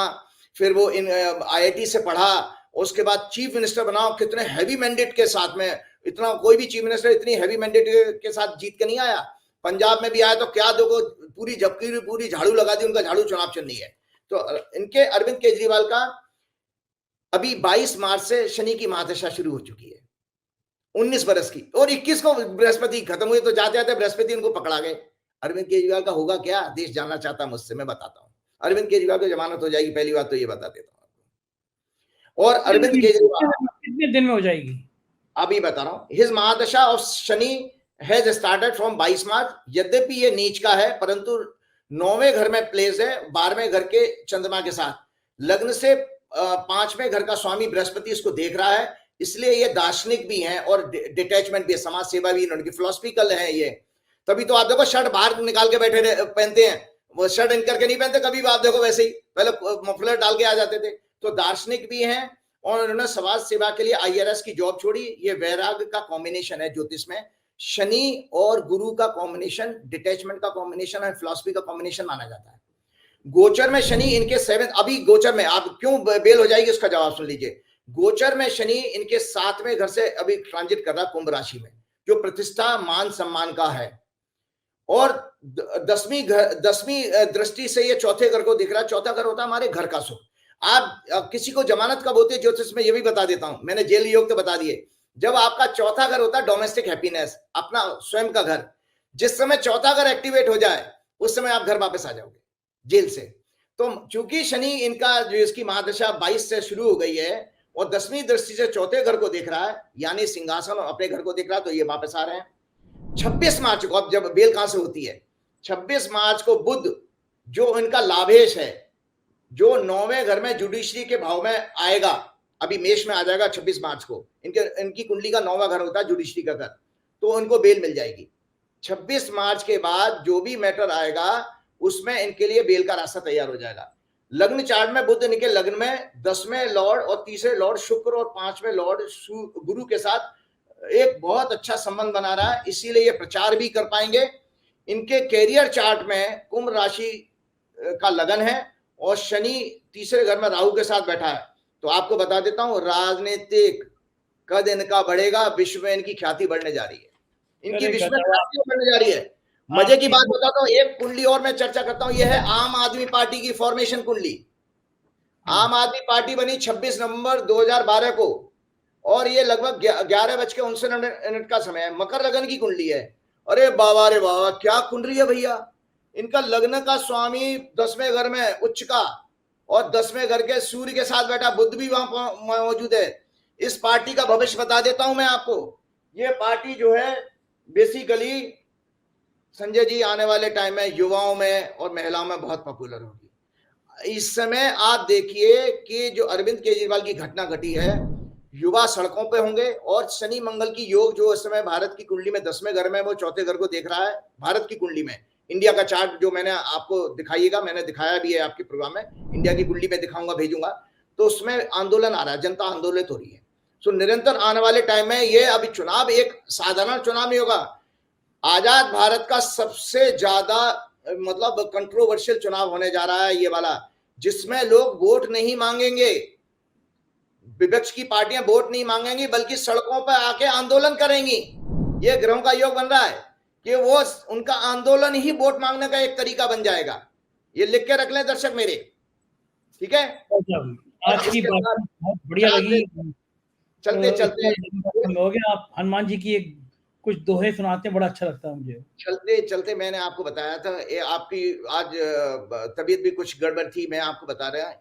फिर वो IIT से पढ़ा, उसके बाद चीफ मिनिस्टर बना, कितने हैवी मैंडेट के साथ में, इतना कोई भी चीफ मिनिस्टर इतनी हैवी मैंडेट के साथ जीत के नहीं आया। पंजाब में भी आया तो क्या देखो पूरी झपकी पूरी झाड़ू लगा दी, उनका झाड़ू चुनाव चलनी है। तो इनके अरविंद केजरीवाल का अभी 22 मार्च से शनि की महादशा शुरू हो चुकी है, 19 बरस की, और 21 को बृहस्पति खत्म हुई, तो जाते जाते बृहस्पति उनको पकड़ा गए। अरविंद केजरीवाल का होगा क्या, देश जानना चाहता मुझसे, मैं बताता हूं। अरविंद केजरीवाल को जमानत हो जाएगी, पहली बात तो ये बता देता हूं। और अरविंद केजरीवाल कितने दिन में हो जाएगी, अभी बता रहा हूं। His mahadasha of Shani has started from 22 March. यद्यपि ये नीच का है, परंतु 9वें घर में प्लेस है, 12वें घर के चंद्रमा के साथ, लग्न से 5वें घर का स्वामी बृहस्पति इसको देख रहा है, इसलिए ये दार्शनिक भी हैं और डिटैचमेंट भी, समाज सेवा भी, उनकी फिलोसफिकल है ये। तभी तो आप देखो शर्ट बाहर निकाल के बैठे पहनते हैं, वो शर्ट इन करके नहीं पहनते कभी भी, आप देखो वैसे ही पहले मफलर डाल के आ जाते थे। तो दार्शनिक भी हैं और उन्होंने समाज सेवा के लिए IRS की जॉब छोड़ी। ये वैराग्य का कॉम्बिनेशन है ज्योतिष में, शनि और गुरु का कॉम्बिनेशन, डिटैचमेंट का कॉम्बिनेशन और फिलॉसफी का कॉम्बिनेशन माना जाता है। गोचर में शनि इनके 7, अभी गोचर में आप क्यों बेल हो जाएगी उसका जवाब सुन लीजिए। गोचर में शनि इनके 7वें घर से अभी ट्रांजिट कर रहा कुंभ राशि में, जो प्रतिष्ठा मान सम्मान का है, और 10वीं दृष्टि से ये चौथे घर को दिख रहा है। चौथा घर होता है हमारे घर का सुख। आप किसी को जमानत कब होती है ज्योतिष में, ये भी बता देता हूं, मैंने जेल योग तो बता दिए। जब आपका चौथा घर होता है डोमेस्टिक हैप्पीनेस, अपना स्वयं का घर, जिस समय चौथा घर एक्टिवेट हो जाए उस समय आप घर वापस आ जाओगे जेल से। तो चूंकि शनि इनका जो इसकी महादशा 22 से शुरू हो गई है और 10वीं दृष्टि से चौथे घर को देख रहा है, यानी सिंहासन और अपने घर को देख रहा है, तो ये वापस आ रहे हैं। 26 मार्च को, अब जब बेल कहां से होती है, 26 मार्च को बुध जो इनका लाभेश है, जो 9वें घर में जुडिशरी के भाव में आएगा, अभी मेष में आ जाएगा 26 मार्च को। इनकी कुंडली का 9वां घर होता है जुडिशरी का घर, तो उनको बेल मिल जाएगी। 26 मार्च के बाद जो भी मैटर आएगा उसमें इनके लिए बेल का रास्ता तैयार हो जाएगा। लग्न चार्ट में बुध इनके लग्न में 10वें लॉर्ड और तीसरे लॉर्ड शुक्र और 5वें लॉर्ड गुरु के साथ एक बहुत अच्छा संबंध बना रहा है, इसीलिए ये प्रचार भी कर पाएंगे। इनके कैरियर चार्ट में कुंभ राशि का लगन है और शनि तीसरे घर में राहु के साथ बैठा है। तो आपको बता देता हूं, राजनीतिक कद इनका बढ़ेगा, विश्व में इनकी ख्याति बढ़ने जा रही है, इनकी विश्व में ख्याति बढ़ने जा रही है। मजे की बात बताता हूं, एक कुंडली और मैं चर्चा करता हूं, यह है आम आदमी पार्टी की फॉर्मेशन कुंडली। आम आदमी पार्टी बनी 26 नवंबर 2012 को और ये लगभग 11:59 का समय है। मकर लगन की कुंडली है। अरे बाबा रे बाबा, क्या कुंडली है भैया। इनका लग्न का स्वामी 10वें घर में उच्च का और 10वें घर के सूर्य के साथ बैठा, बुध भी वहां मौजूद है। इस पार्टी का भविष्य बता देता हूं मैं आपको। ये पार्टी जो है बेसिकली संजय जी आने वाले टाइम में युवाओं में और महिलाओं में बहुत पॉपुलर होगी। इस समय आप देखिए कि जो अरविंद केजरीवाल की घटना घटी है, युवा सड़कों पे होंगे और शनि मंगल की योग जो इस समय भारत की कुंडली में 10वें घर में, वो चौथे घर को देख रहा है। भारत की कुंडली में इंडिया का चार्ट जो मैंने आपको दिखाइएगा, मैंने दिखाया भी है आपके प्रोग्राम में, इंडिया की कुंडली में दिखाऊंगा, भेजूंगा, तो उसमें आंदोलन आ रहा है, जनता आंदोलित हो रही है। तो निरंतर आने वाले टाइम में ये अभी चुनाव एक साधारण चुनाव नहीं होगा, आजाद भारत का सबसे ज्यादा मतलब कंट्रोवर्शियल चुनाव होने जा रहा है ये वाला, जिसमें लोग वोट नहीं मांगेंगे, विपक्ष की पार्टियां वोट नहीं मांगेंगी, बल्कि सड़कों पर आके आंदोलन करेंगी। ये ग्रहों का योग बन रहा है कि वो उनका आंदोलन ही वोट मांगने का एक तरीका बन जाएगा। ये लिख के रख लें दर्शक मेरे, ठीक है। आज की बात बहुत बढ़िया लगी। चलते चलते हो गया, आप हनुमान जी की एक कुछ दोहे सुनाते हैं, बड़ा अच्छा लगता है मुझे। चलते चलते मैंने आपको बताया था, आपकी आज तबीयत भी कुछ गड़बड़ थी, मैं आपको बता रहा,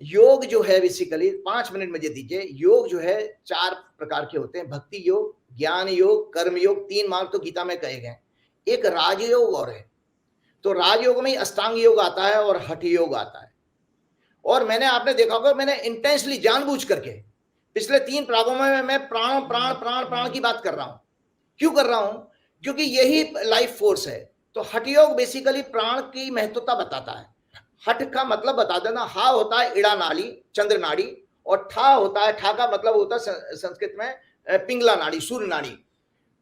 योग जो है बेसिकली 5 मिनट मुझे दीजिए। योग जो है 4 प्रकार के होते हैं, भक्ति योग, ज्ञान योग, कर्म योग, 3 मार्ग तो गीता में कहे गए। एक राजयोग और है, तो राजयोग में अष्टांग योग आता है और हठ योग आता है। और मैंने आपने देखा होगा, मैंने इंटेंसली जानबूझ करके पिछले 3 प्रागों में मैं प्राण प्राण प्राण प्राण की बात कर रहा हूं। क्यों कर रहा हूं? क्योंकि यही लाइफ फोर्स है। तो हठ योग बेसिकली प्राण की महत्वता बताता है। हठ का मतलब बता देना, हा होता है इड़ा नाड़ी, चंद्र नाड़ी, और ठा होता है, ठा का मतलब होता है संस्कृत में पिंगला नाड़ी, सूर्य नाड़ी।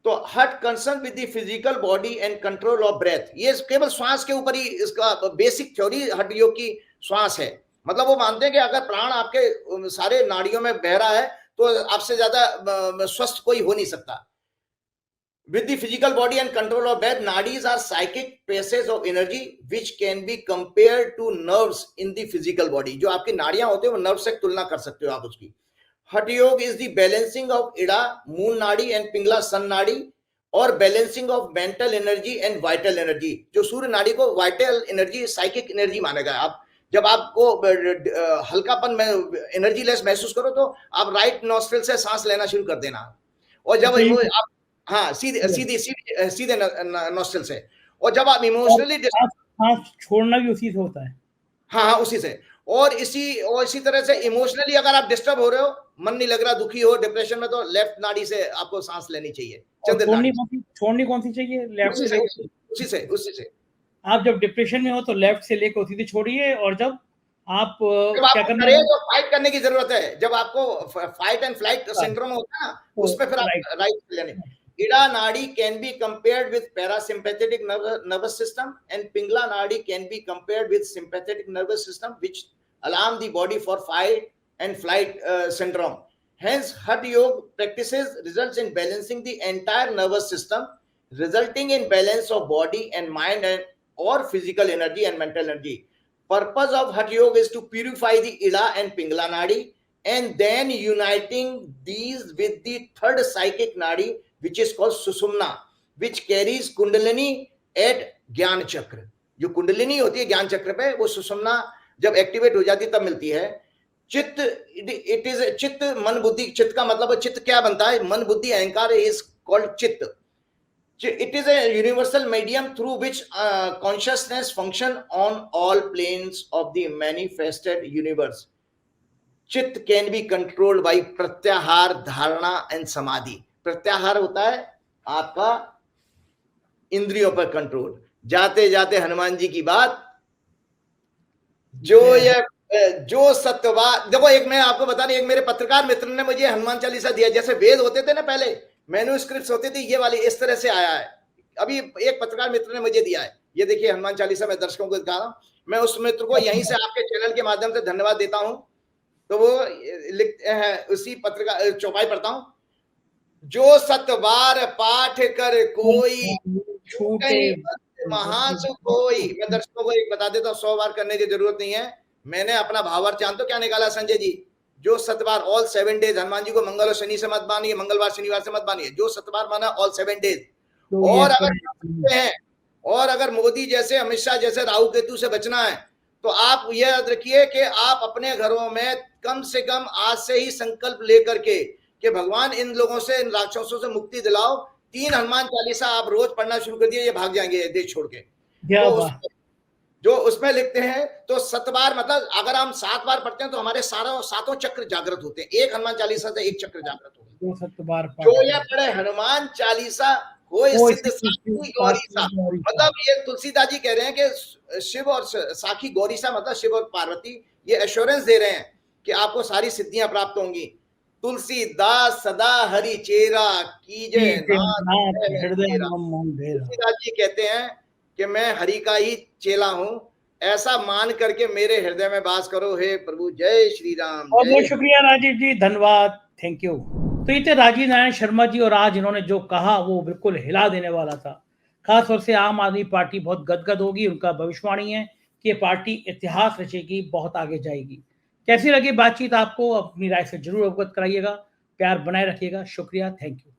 तो heart concern with the physical body and control of breath, ये केवल श्वास के ऊपर ही इसका बेसिक थ्योरी हठ योग की श्वास है। मतलब वो मानते हैं कि अगर प्राण आपके सारे नाड़ियों में बह रहा है तो आपसे ज्यादा स्वस्थ कोई हो नहीं सकता। With the physical body and control of breath, nadis are psychic passages of energy which can be compared to nerves in the physical body. जो आपकी नाड़ियां होते हैं वो नर्व से तुलना कर सकते हो आप उसकी। हठ योग is the balancing of ida, moon नाड़ी and पिंगला सन नाड़ी, और balancing of mental energy and vital energy. जो सूर्य नाड़ी को वाइटल एनर्जी, साइकिक एनर्जी माना गया। आप जब आपको हल्कापन में एनर्जी लेस महसूस करो तो आप राइट नॉस्ट्रिल से सांस लेना शुरू कर देना, और जब आप हाँ सीधे नॉस्ट्रिल से, और जब आप इमोशनली सांस छोड़ना भी उसी से होता है। हाँ उसी से। और इसी तरह से इमोशनली अगर आप डिस्टर्ब हो रहे हो, मन नहीं लग रहा, दुखी हो, डिप्रेशन में, तो लेफ्ट नाड़ी से आपको सांस लेनी चाहिए। छोड़नी कौन सी चाहिए? लेफ्ट से। उसी से आप जब डिप्रेशन में हो तो लेफ्ट से लेकर सीधे छोड़िए, और जब आप क्या करना है तो फाइट करने की जरूरत है, जब आपको फाइट एंड फ्लाइट सिंड्रोम होता है ना, उसमें फिर आप राइट लेने। Ida nadi can be compared with parasympathetic nervous system, and Pingla nadi can be compared with sympathetic nervous system, which alarm the body for fight and flight syndrome. Hence, Hatha Yoga practices results in balancing the entire nervous system, resulting in balance of body and mind and or physical energy and mental energy. Purpose of Hatha Yoga is to purify the Ida and Pingla nadi, and then uniting these with the third psychic nadi, which is called Susumna, which carries Kundalini at ज्ञान चक्र। जो कुंडलिनी होती है ज्ञान चक्र पे, वो सुषुम्ना जब एक्टिवेट हो जाती है तब मिलती है। चित्त, इट इज चित्त, मन बुद्धि। चित्त का मतलब चित्त क्या बनता है? मन बुद्धि अहंकार इज कॉल्ड चित्त। It is a universal medium through which consciousness function on all planes of the manifested universe. चित्त can be controlled by प्रत्याहार, धारणा एंड समाधि। प्रत्याहार होता है आपका इंद्रियों पर कंट्रोल। जाते जाते हनुमान जी की बात, जो सत्यवाद, देखो एक मैं आपको बता रही, एक मेरे पत्रकार मित्र ने मुझे हनुमान चालीसा दिया। जैसे वेद होते थे ना पहले, मैन्युस्क्रिप्ट्स होते थे, ये वाली इस तरह से आया है। अभी एक पत्रकार मित्र ने मुझे दिया है, ये देखिए हनुमान चालीसा मैं दर्शकों को दिखा रहा हूं। मैं उस मित्र को यहीं से आपके चैनल के माध्यम से धन्यवाद देता हूं। तो वो लिखते हैं, उसी पत्रकार चौपाई पढ़ता हूं, जो सतवार पाठ कर कोई छूटे महासुख कोई। मैं दर्शकों को एक बता देता हूं, 100 बार करने की जरूरत नहीं है। मैंने अपना भावार्थ जानते हो क्या निकाला संजय जी? जो सतवार ऑल 7 डेज, हनुमान जी को मंगल और शनि से मत मानिए, मंगलवार शनिवार से मत मानिए। जो सतवार माना ऑल 7 डेज। और अगर मोदी जैसे, अमित शाह जैसे राहु केतु से बचना है तो आप यह याद रखिए कि आप अपने घरों में कम से कम आज से ही संकल्प लेकर के कि भगवान इन लोगों से, इन राक्षसों से मुक्ति दिलाओ। 3 हनुमान चालीसा आप रोज पढ़ना शुरू कर दिए, ये भाग जाएंगे देश छोड़ के। तो जो उसमें लिखते हैं, तो 7 बार मतलब अगर हम 7 बार पढ़ते हैं तो हमारे सातों चक्र जागृत होते हैं। एक हनुमान चालीसा से एक चक्र जागृत होता है। जो यह पढ़े हनुमान चालीसा कोई सिद्ध साखी गौरीसा। मतलब ये तुलसीदास जी कह रहे हैं कि शिव और साखी गौरीसा मतलब शिव और पार्वती ये एश्योरेंस दे रहे हैं कि आपको सारी सिद्धियां प्राप्त होंगी। तुलसीदास सदा हरि चेरा कीजे तुलसीदास जी कहते हैं कि मैं हरि का ही चेला हूं, ऐसा मान करके मेरे हृदय में वास करो हे प्रभु। जय श्री राम। बहुत शुक्रिया राजीव जी, धन्यवाद, थैंक यू। तो ये थे राजीव नारायण शर्मा जी, और आज इन्होंने जो कहा वो बिल्कुल हिला देने वाला था। खास तौर से आम आदमी पार्टी बहुत गदगद होगी। उनका भविष्यवाणी है कि ये पार्टी इतिहास रचेगी, बहुत आगे जाएगी। कैसी लगी बातचीत आपको? अपनी राय से जरूर अवगत कराइएगा। प्यार बनाए रखिएगा। शुक्रिया, थैंक यू।